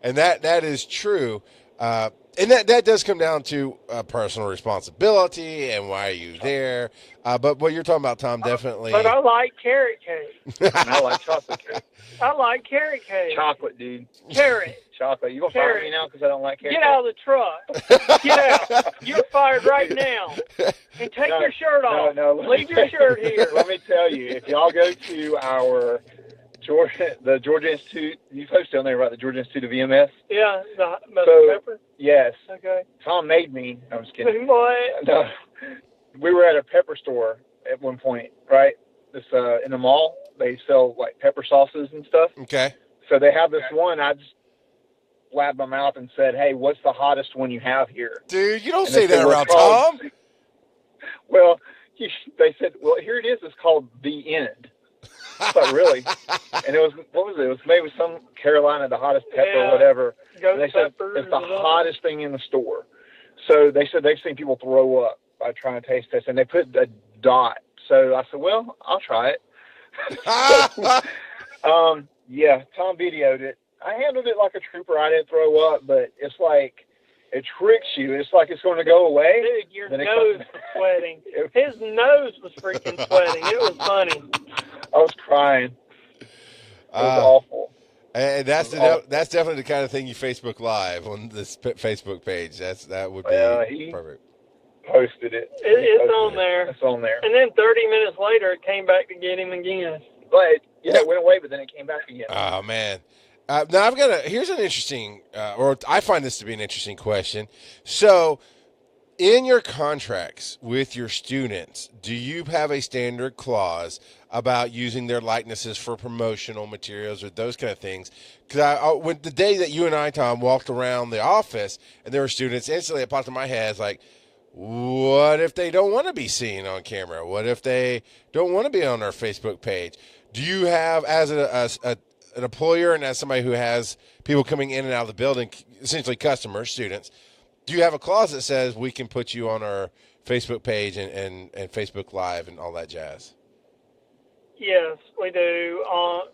And that is true. And that does come down to personal responsibility and why are you there. But what you're talking about, Tom, definitely. But I like carrot cake. And I like chocolate cake. I like carrot cake. Chocolate, dude. Carrot. Chocolate. You going to fire me now because I don't like carrot cake? Get out of the truck. Get out. You're fired right now. And take your shirt off. No, leave your shirt here. Let me tell you, if y'all go to the Georgia Institute, you posted on there about the Georgia Institute of EMS? Yeah, the pepper? Yes. Okay. Tom made me. I'm just kidding. What? No. We were at a pepper store at one point, right? This in the mall. They sell like pepper sauces and stuff. Okay. So they have this one. I just blabbed my mouth and said, "Hey, what's the hottest one you have here?" Dude, you don't say that around Tom. Well, they said, "Well, here it is. It's called The End." I thought, really? And it was, what was it? It was maybe some Carolina, the hottest pepper or whatever. And they said it's the hottest thing in the store. So they said they've seen people throw up by trying to taste test, and they put a dot. So I said, well, I'll try it. Yeah, Tom videoed it. I handled it like a trooper. I didn't throw up, but it's like it tricks you. It's like it's going to go away. Dude, your nose was sweating. His nose was freaking sweating. It was funny. I was crying. It was awful. And that's definitely the kind of thing you Facebook Live on this Facebook page. That would be perfect. Posted it. It's on there. It's on there. And then 30 minutes later, it came back to get him again. But it went away, but then it came back again. Oh man. Now here's an interesting, or I find this to be an interesting question. So, in your contracts with your students, do you have a standard clause about using their likenesses for promotional materials or those kind of things? Because when the day that you and I, Tom, walked around the office and there were students, instantly it popped in my head, like, What if they don't want to be seen on camera? What if they don't want to be on our Facebook page? Do you have, as an employer and as somebody who has people coming in and out of the building, essentially customers, students, do you have a clause that says we can put you on our Facebook page and Facebook Live and all that jazz? Yes, we do.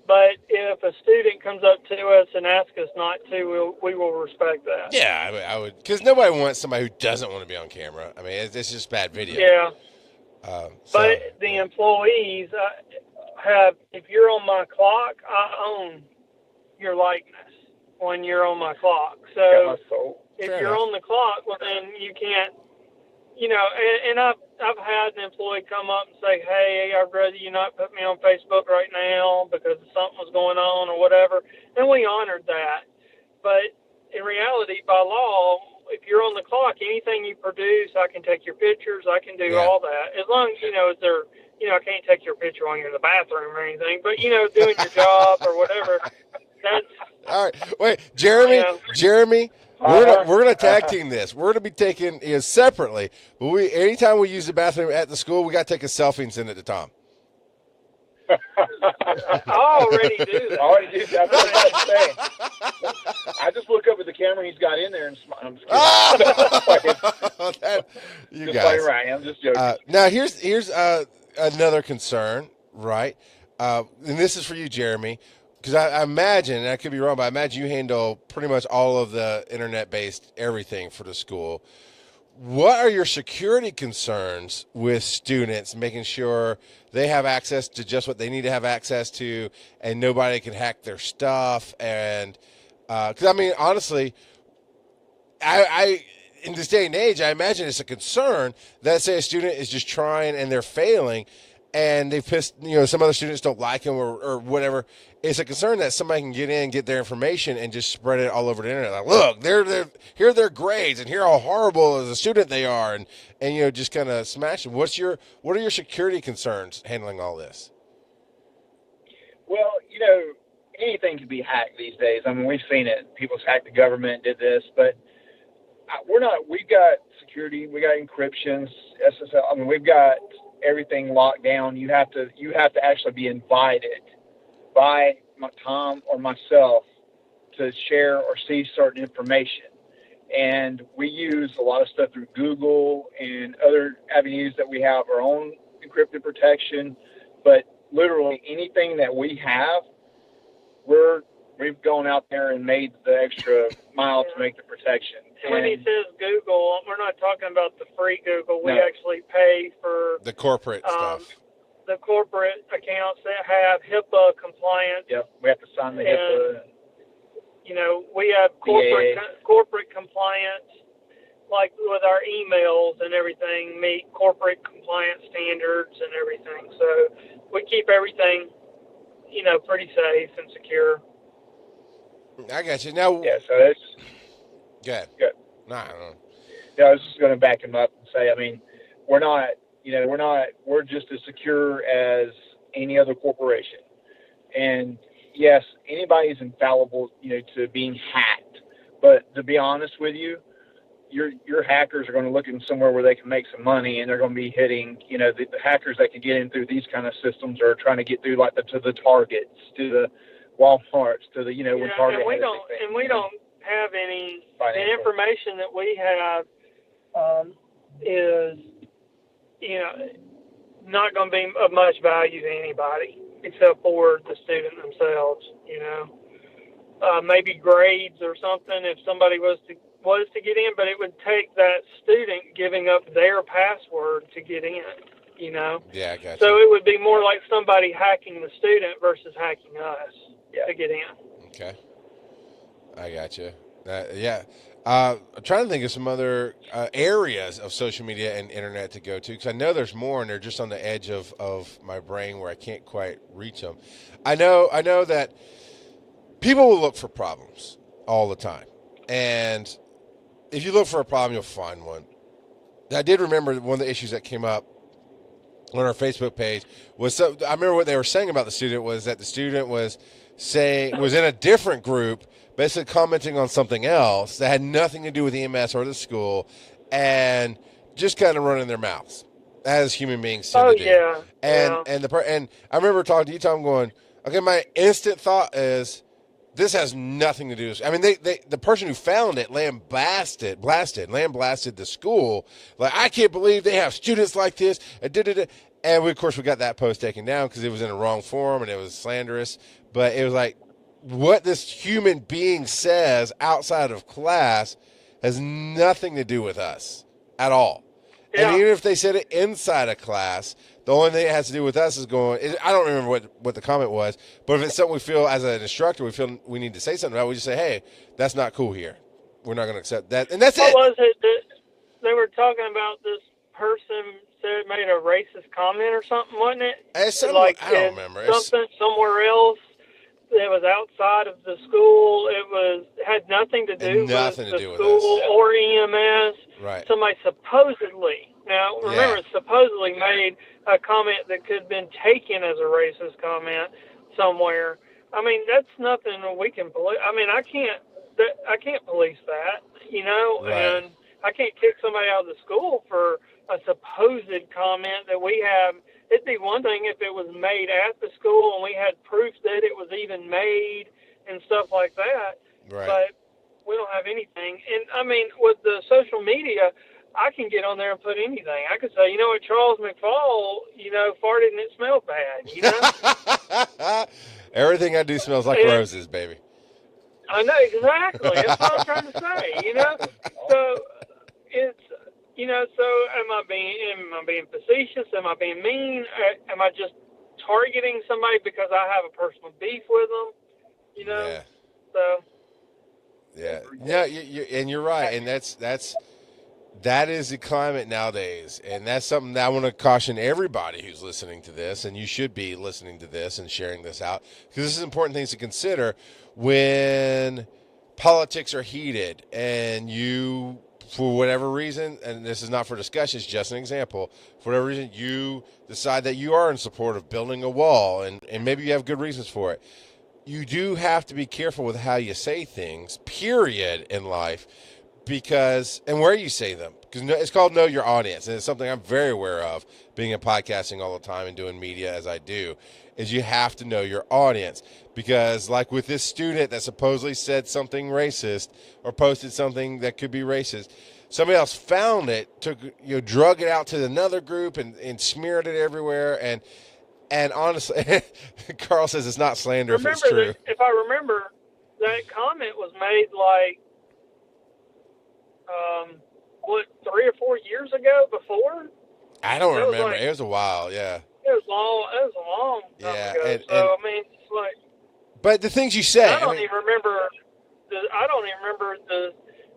But if a student comes up to us and asks us not to, we will respect that. Yeah, I would, because nobody wants somebody who doesn't want to be on camera. I mean, it's just bad video. Yeah. But the employees have, if you're on my clock, I own your likeness when you're on my clock. So if you're on the clock, well, then you can't, and I've had an employee come up and say, hey, I'd rather you not put me on Facebook right now because something was going on or whatever. And we honored that. But in reality, by law, if you're on the clock, anything you produce, I can take your pictures. I can do all that. As long as, I can't take your picture when you're in the bathroom or anything. But, doing your job or whatever, that's... All right. Wait, Jeremy, we're gonna tag team this. We're gonna be taking separately, but anytime we use the bathroom at the school, we gotta take a selfie and send it to Tom. I already do that. That's what I'm saying. I just look up at the camera he's got in there and smile. I'm just kidding. Guys, right. I'm just joking. Now here's another concern, right? And this is for you, Jeremy. Because I imagine, and I could be wrong, but I imagine you handle pretty much all of the internet-based everything for the school. What are your security concerns with students, making sure they have access to just what they need to have access to and nobody can hack their stuff? And because, I mean, honestly, I in this day and age, I imagine it's a concern that, say, a student is just trying and they're failing and they've pissed, some other students don't like them or whatever. It's a concern that somebody can get in, get their information, and just spread it all over the internet. Like, look, here are their grades, and here how horrible as a student they are, and just kind of smash them. What are your security concerns handling all this? Well, anything can be hacked these days. I mean, we've seen it. People hacked the government, did this, but we've got security, we got encryptions, SSL. I mean, we've got everything locked down. You have to actually be invited by Tom or myself to share or see certain information. And we use a lot of stuff through Google and other avenues that we have our own encrypted protection. But literally anything that we have, we've gone out there and made the extra mile to make the protection. When he says Google, we're not talking about the free Google. We actually pay for the corporate stuff. The corporate accounts that have HIPAA compliance. Yep, we have to sign the HIPAA. We have corporate compliance, like with our emails and everything, meet corporate compliance standards and everything. So we keep everything, pretty safe and secure. I got you. Now, so it's good. Good. No, I don't know. Yeah, I was just going to back him up and say, I mean, we're just as secure as any other corporation. And yes, anybody is infallible, to being hacked. But to be honest with you, your hackers are going to look in somewhere where they can make some money, and they're going to be hitting, the hackers that can get in through these kind of systems are trying to get through to the Targets, to the Walmarts, to the, when Target. And we don't have any, the information that we have is, not going to be of much value to anybody except for the student themselves, maybe grades or something if somebody was to get in, but it would take that student giving up their password to get in, Yeah, I got you. So it would be more like somebody hacking the student versus hacking us to get in. Okay. I got you. I'm trying to think of some other areas of social media and internet to go to, because I know there's more, and they're just on the edge of my brain where I can't quite reach them. I know that people will look for problems all the time, and if you look for a problem, you'll find one. I did remember one of the issues that came up on our Facebook page was, I remember what they were saying about the student was that the student was in a different group, basically commenting on something else that had nothing to do with EMS or the school, and just kind of running their mouths, as human beings tend to do. Yeah. And I remember talking to you, Tom, going, okay, my instant thought is, this has nothing to do with. I mean, the person who found it lambasted the school. Like, I can't believe they have students like this. And we, of course, we got that post taken down because it was in the wrong form and it was slanderous. But it was like, what this human being says outside of class has nothing to do with us at all. Yeah. And even if they said it inside a class, the only thing it has to do with us is I don't remember what the comment was, but if it's something we feel as an instructor, we feel we need to say something about, we just say, hey, that's not cool here. We're not going to accept that. And that's it. What was it that they were talking about? This person said made a racist comment or something, wasn't it? I don't remember. Something somewhere else. It was outside of the school. It had nothing to do with the school or EMS. Right. Somebody supposedly, now remember, supposedly made a comment that could have been taken as a racist comment somewhere. I mean, that's nothing we can police. I mean, I can't police that, right. And I can't kick somebody out of the school for a supposed comment that we have. It'd be one thing if it was made at the school and we had proof that it was even made and stuff like that. Right. But we don't have anything. And, I mean, with the social media, I can get on there and put anything. I could say, you know what, Charles McFall, farted and it smelled bad, Everything I do smells like roses, baby. I know, exactly. That's what I'm trying to say, So it's... so am I being facetious? Am I being mean? Am I just targeting somebody because I have a personal beef with them? Yeah. So. Yeah, and you're right, and that is the climate nowadays, and that's something that I want to caution everybody who's listening to this, and you should be listening to this and sharing this out, because this is important things to consider when politics are heated, and you, for whatever reason, and this is not for discussion, it's just an example, for whatever reason, you decide that you are in support of building a wall, and maybe you have good reasons for it. You do have to be careful with how you say things, period, in life, and where you say them. Because it's called know your audience, and it's something I'm very aware of, being in podcasting all the time and doing media as I do, is you have to know your audience. Because like with this student that supposedly said something racist or posted something that could be racist, somebody else found it, drug it out to another group and smeared it everywhere. And honestly, Carl says it's not slander if it's true. If I remember, that comment was made like, 3 or 4 years ago before? I don't remember. It was a while, yeah. It was a long time ago. I mean, it's like... But the things you say... I don't even remember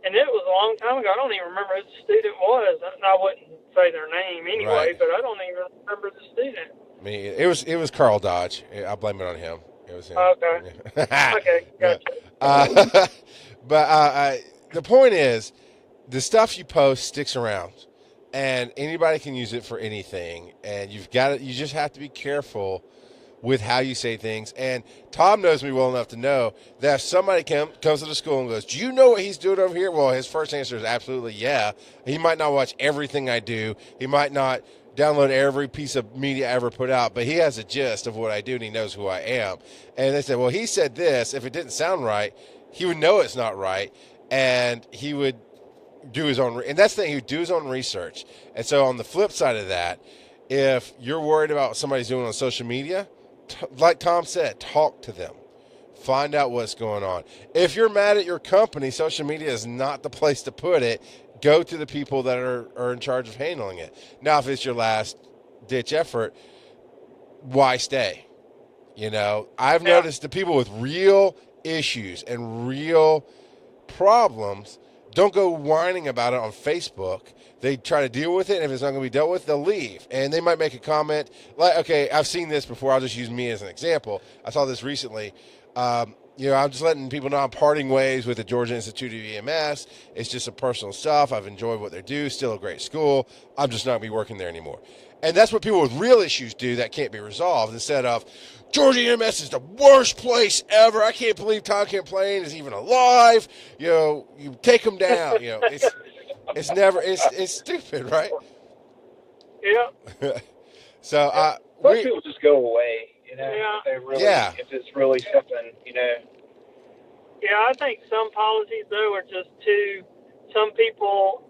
and it was a long time ago. I don't even remember who the student was. And I wouldn't say their name anyway, but I don't even remember the student. It was Carl Dodge. I'll blame it on him. It was him. Okay. Okay, gotcha. But the point is, the stuff you post sticks around, and anybody can use it for anything. And you just have to be careful with how you say things. And Tom knows me well enough to know that if somebody comes to the school and goes, do you know what he's doing over here? Well, his first answer is absolutely yeah. He might not watch everything I do. He might not download every piece of media I ever put out, but he has a gist of what I do, and he knows who I am. And they said, well, he said this. If it didn't sound right, he would know it's not right, and he would do his own, and that's the thing, he would do his own research. And so on the flip side of that, if you're worried about what somebody's doing on social media, like Tom said, talk to them. Find out what's going on. If you're mad at your company, social media is not the place to put it. Go to the people that are in charge of handling it. Now, if it's your last-ditch effort, why stay? I've noticed the people with real issues and real problems don't go whining about it on Facebook. They try to deal with it, and if it's not going to be dealt with, they'll leave. And they might make a comment like, okay, I've seen this before. I'll just use me as an example. I saw this recently. I'm just letting people know I'm parting ways with the Georgia Institute of EMS. It's just some personal stuff. I've enjoyed what they do. Still a great school. I'm just not going to be working there anymore. And that's what people with real issues do that can't be resolved, instead of, Georgia EMS is the worst place ever. I can't believe Tom Champlain is even alive. You take him down. It's never. It's stupid, right? Yeah. So most people just go away, Yeah. if they really, if it's really something, Yeah, I think some policies though are just too. Some people,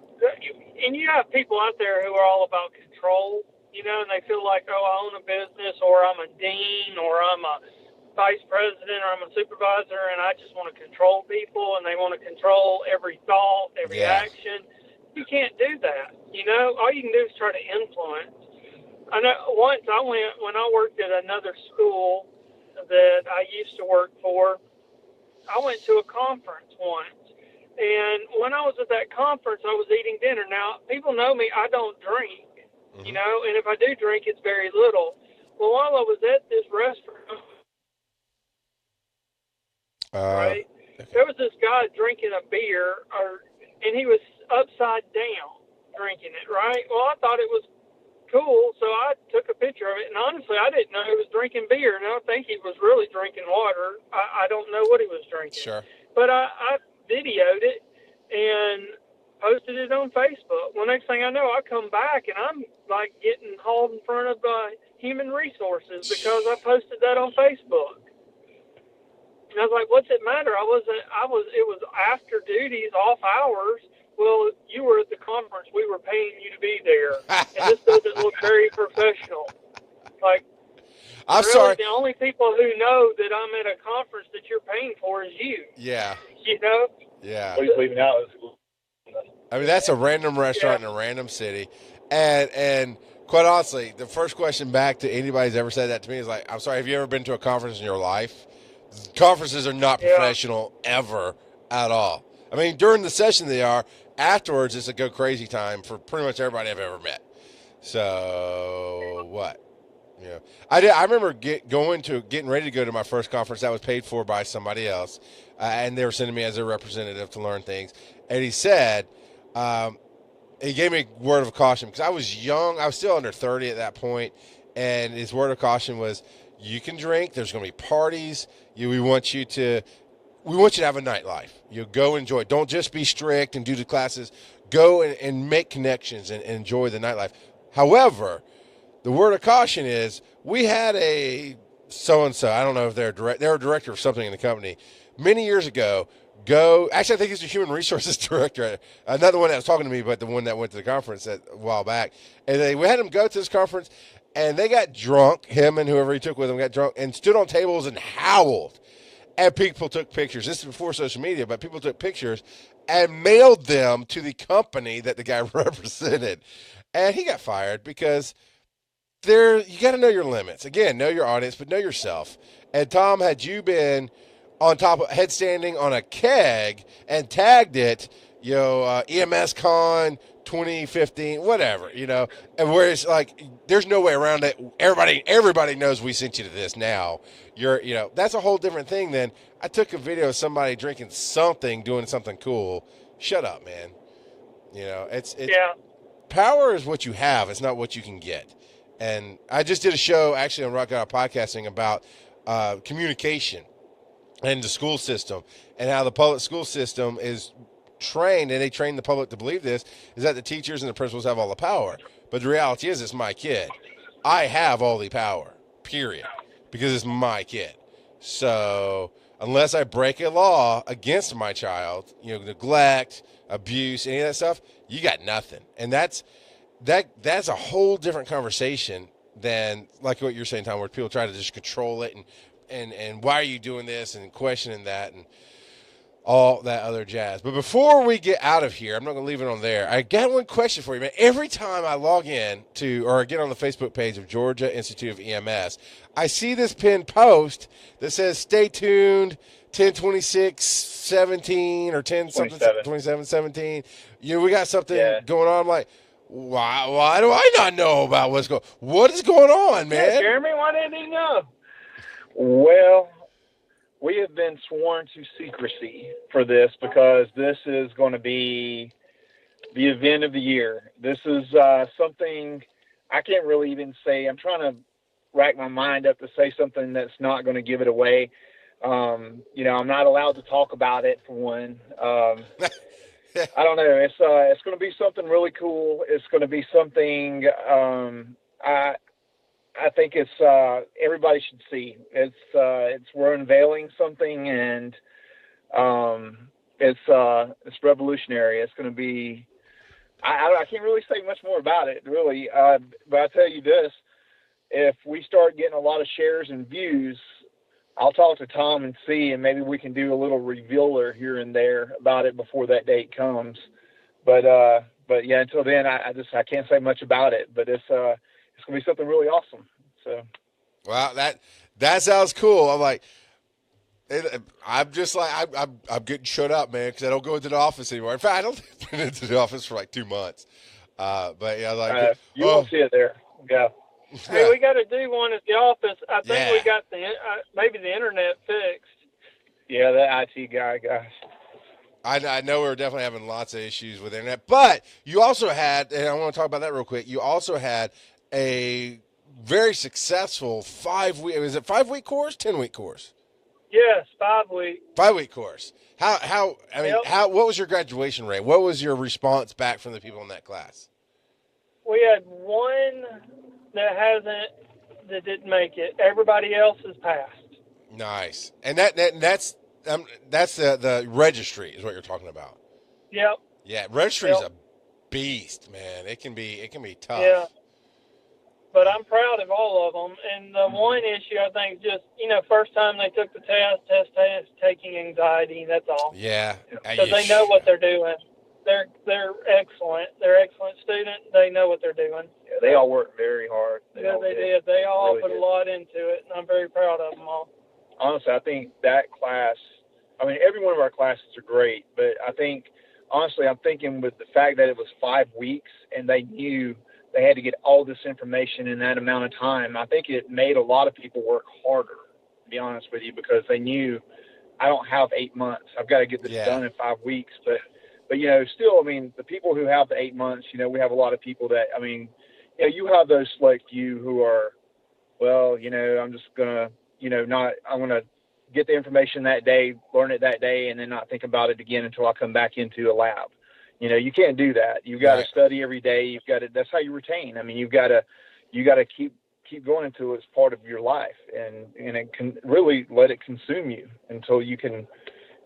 and you have people out there who are all about control, and they feel like, oh, I own a business, or I'm a dean, or I'm a vice president, or I'm a supervisor, and I just want to control people, and they want to control every thought, every action. You can't do that. All you can do is try to influence. I know once when I worked at another school that I used to work for, I went to a conference once. And when I was at that conference, I was eating dinner. Now, people know me, I don't drink, and if I do drink, it's very little. Well, while I was at this restaurant, right, there was this guy drinking a beer, and he was upside down drinking it, right? Well, I thought it was cool, so I took a picture of it, and honestly, I didn't know he was drinking beer, and I don't think he was really drinking water. I don't know what he was drinking. Sure. But I videoed it and posted it on Facebook. Well, next thing I know, I come back, and I'm, like, getting hauled in front of Human Resources because I posted that on Facebook. And I was like, what's it matter? It was after duties, off hours. Well, you were at the conference. We were paying you to be there. And this doesn't look very professional. Like, I'm really, sorry. the only people who know that I'm at a conference that you're paying for is you. Yeah. Yeah. What he's leaving out is. I mean, that's a random restaurant in a random city. And quite honestly, the first question back to anybody who's ever said that to me is like, I'm sorry, have you ever been to a conference in your life? Conferences are not professional ever at all. I mean, during the session they are. Afterwards, it's a go crazy time for pretty much everybody I've ever met. So what? I remember getting ready to go to my first conference that was paid for by somebody else, and they were sending me as a representative to learn things. And he said, he gave me a word of caution because I was young. I was still under 30 at that point, and his word of caution was, you can drink. There's going to be parties. We want you to have a nightlife. Go enjoy. Don't just be strict and do the classes. Go and make connections and enjoy the nightlife. However, the word of caution is we had a so-and-so. I don't know if they're a director of something in the company many years ago. Actually, I think he's the human resources director. Not the one that was talking to me, but the one that went to the conference a while back. And we had him go to this conference, and they got drunk. Him and whoever he took with him got drunk and stood on tables and howled. And people took pictures. This is before social media, but people took pictures and mailed them to the company that the guy represented. And he got fired because you got to know your limits. Again, know your audience, but know yourself. And Tom, had you been on top of headstanding on a keg and tagged it, EMS Con 2015, whatever, and where it's like, there's no way around it. Everybody knows we sent you to this now. That's a whole different thing than I took a video of somebody drinking something, doing something cool. Shut up, man. It's power is what you have. It's not what you can get. And I just did a show actually on Rock Out Podcasting about communication and the school system and how the public school system is trained, and they train the public to believe this, is that the teachers and the principals have all the power. But the reality is it's my kid. I have all the power, period, because it's my kid. So unless I break a law against my child, neglect, abuse, any of that stuff, you got nothing. And that's a whole different conversation than like what you're saying, Tom, where people try to just control it and why are you doing this and questioning that and all that other jazz. But before we get out of here, I'm not going to leave it on there. I got one question for you, man. Every time I log in or get on the Facebook page of Georgia Institute of EMS, I see this pinned post that says, stay tuned, 10/26/17 or 10/27/17. We got something going on. I'm like, why do I not know about what is going on, man? Yeah, Jeremy, why didn't he know? Well, we have been sworn to secrecy for this because this is going to be the event of the year. This is something I can't really even say. I'm trying to rack my mind up to say something that's not going to give it away. I'm not allowed to talk about it, for one. I don't know. It's going to be something really cool. It's going to be something I think it's everybody should see. It's we're unveiling something, and it's revolutionary. It's going to be. I can't really say much more about it, really. But I tell you this: if we start getting a lot of shares and views, I'll talk to Tom and see, and maybe we can do a little revealer here and there about it before that date comes. But yeah, until then, I can't say much about it. But it's gonna be something really awesome. So, wow, that sounds cool. I'm like, I'm just like I'm getting shut up, man, because I don't go into the office anymore. In fact, I don't been into the office for like 2 months. But yeah, like you won't see it there. Yeah. Hey, we got to do one at the office. I think we got maybe the internet fixed. Yeah, the IT guy, gosh. I know we were definitely having lots of issues with internet, but you also had, and I want to talk about that real quick. You also had a very successful 5-week. Was it 5-week course, 10-week course? Yes, 5 week. 5-week course. How? I mean, what was your graduation rate? What was your response back from the people in that class? We had one that didn't make it. Everybody else has passed. Nice, and that's the registry is what you're talking about. Yep. Yeah, registry is a beast, man. It can be tough. Yeah. But I'm proud of all of them. And the one issue, I think, just, first time they took the test taking anxiety, that's all. Yeah. Because they know what they're doing. They're excellent. They're excellent students. They know what they're doing. Yeah, they all worked very hard. They did. They all really put a lot into it, and I'm very proud of them all. Honestly, I think that class, every one of our classes are great, but I think, honestly, I'm thinking with the fact that it was 5 weeks and they knew they had to get all this information in that amount of time, I think it made a lot of people work harder, to be honest with you, because they knew I don't have 8 months. I've got to get this done in 5 weeks. But still, the people who have the 8 months, we have a lot of people that, you have those select few who are, well, I'm just going to, I'm going to get the information that day, learn it that day, and then not think about it again until I come back into a lab. You can't do that. You've got to study every day. That's how you retain. You've got to keep going until it's part of your life, and it can really let it consume you until you can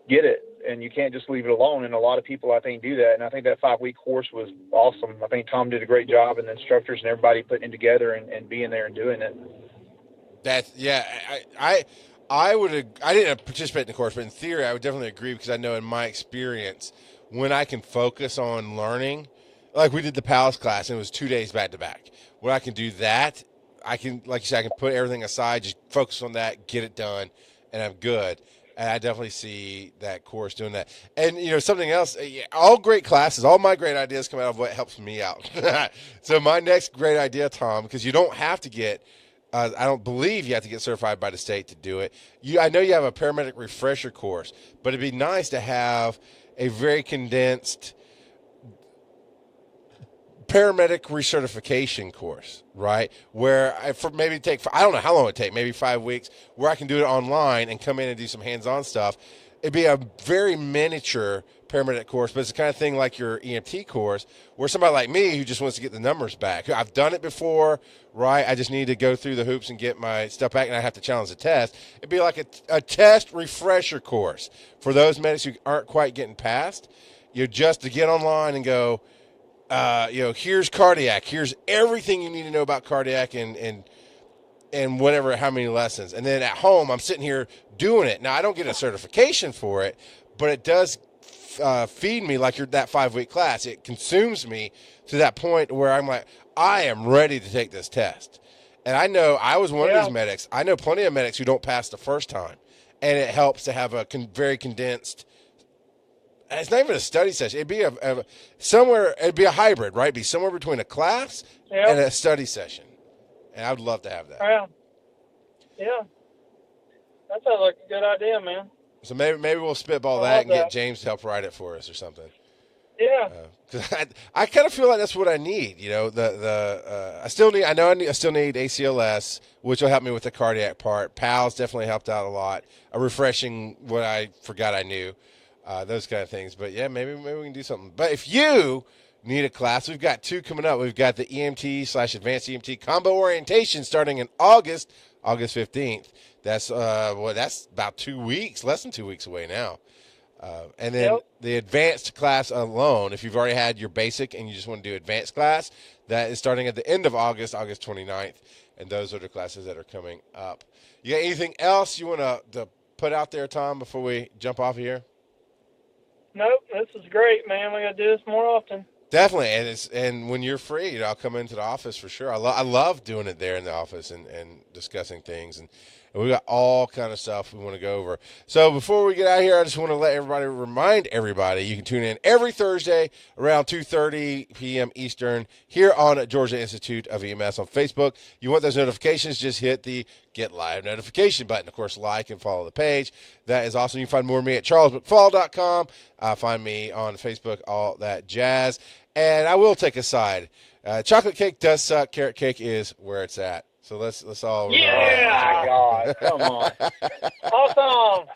get it, and you can't just leave it alone. And a lot of people, I think, do that. And I think that 5-week course was awesome. I think Tom did a great job, and the instructors and everybody putting it together and being there and doing it. I didn't participate in the course, but in theory, I would definitely agree, because I know in my experience, when I can focus on learning, like we did the PALS class, and it was 2 days back to back. When I can do that, I can, like you said, I can put everything aside, just focus on that, get it done, and I'm good. And I definitely see that course doing that. And, something else, all great classes, all my great ideas come out of what helps me out. So my next great idea, Tom, because you don't have to get, I don't believe you have to get certified by the state to do it. I know you have a paramedic refresher course, but it'd be nice to have a very condensed paramedic recertification course, right? Where I don't know how long it would take, maybe 5 weeks, where I can do it online and come in and do some hands-on stuff. It'd be a very miniature paramedic course, but it's the kind of thing like your EMT course, where somebody like me who just wants to get the numbers back. I've done it before, right? I just need to go through the hoops and get my stuff back, and I have to challenge the test. It'd be like a test refresher course for those medics who aren't quite getting past. Just to get online and go, here's cardiac. Here's everything you need to know about cardiac and whatever, how many lessons. And then at home, I'm sitting here doing it. Now, I don't get a certification for it, but it does feed me like that 5-week class. It consumes me to that point where I'm like, I am ready to take this test. And I know I was one of these medics. I know plenty of medics who don't pass the first time. And it helps to have a very condensed, it's not even a study session. It'd be it'd be a hybrid, right? It'd be somewhere between a class and a study session. And I would love to have that. Yeah. That sounds like a good idea, man. So maybe we'll spitball that and get James to help write it for us or something. Yeah. Because I kind of feel like that's what I need. I still need ACLS, which will help me with the cardiac part. PALS definitely helped out a lot. Refreshing what I forgot I knew. those kind of things. But yeah, maybe we can do something. But if you need a class, we've got 2 coming up. We've got the EMT/Advanced EMT Combo Orientation starting in August 15th. That's that's about 2 weeks, less than 2 weeks away now. And then the advanced class alone, if you've already had your basic and you just want to do advanced class, that is starting at the end of August 29th. And those are the classes that are coming up. You got anything else you want to put out there, Tom, before we jump off of here? Nope, this is great, man. We got to do this more often. Definitely, and when you're free, I'll come into the office for sure. I love doing it there in the office and discussing things, and we got all kind of stuff we want to go over. So before we get out of here, I just want to remind everybody you can tune in every Thursday around 2:30 p.m. Eastern here on Georgia Institute of EMS on Facebook. You want those notifications, just hit the Get Live notification button. Of course, like and follow the page. That is awesome. You can find more of me at charlesmcfall.com. Find me on Facebook, all that jazz. And I will take a side. Chocolate cake does suck. Carrot cake is where it's at. So let's all. Yeah, God, come on. Awesome.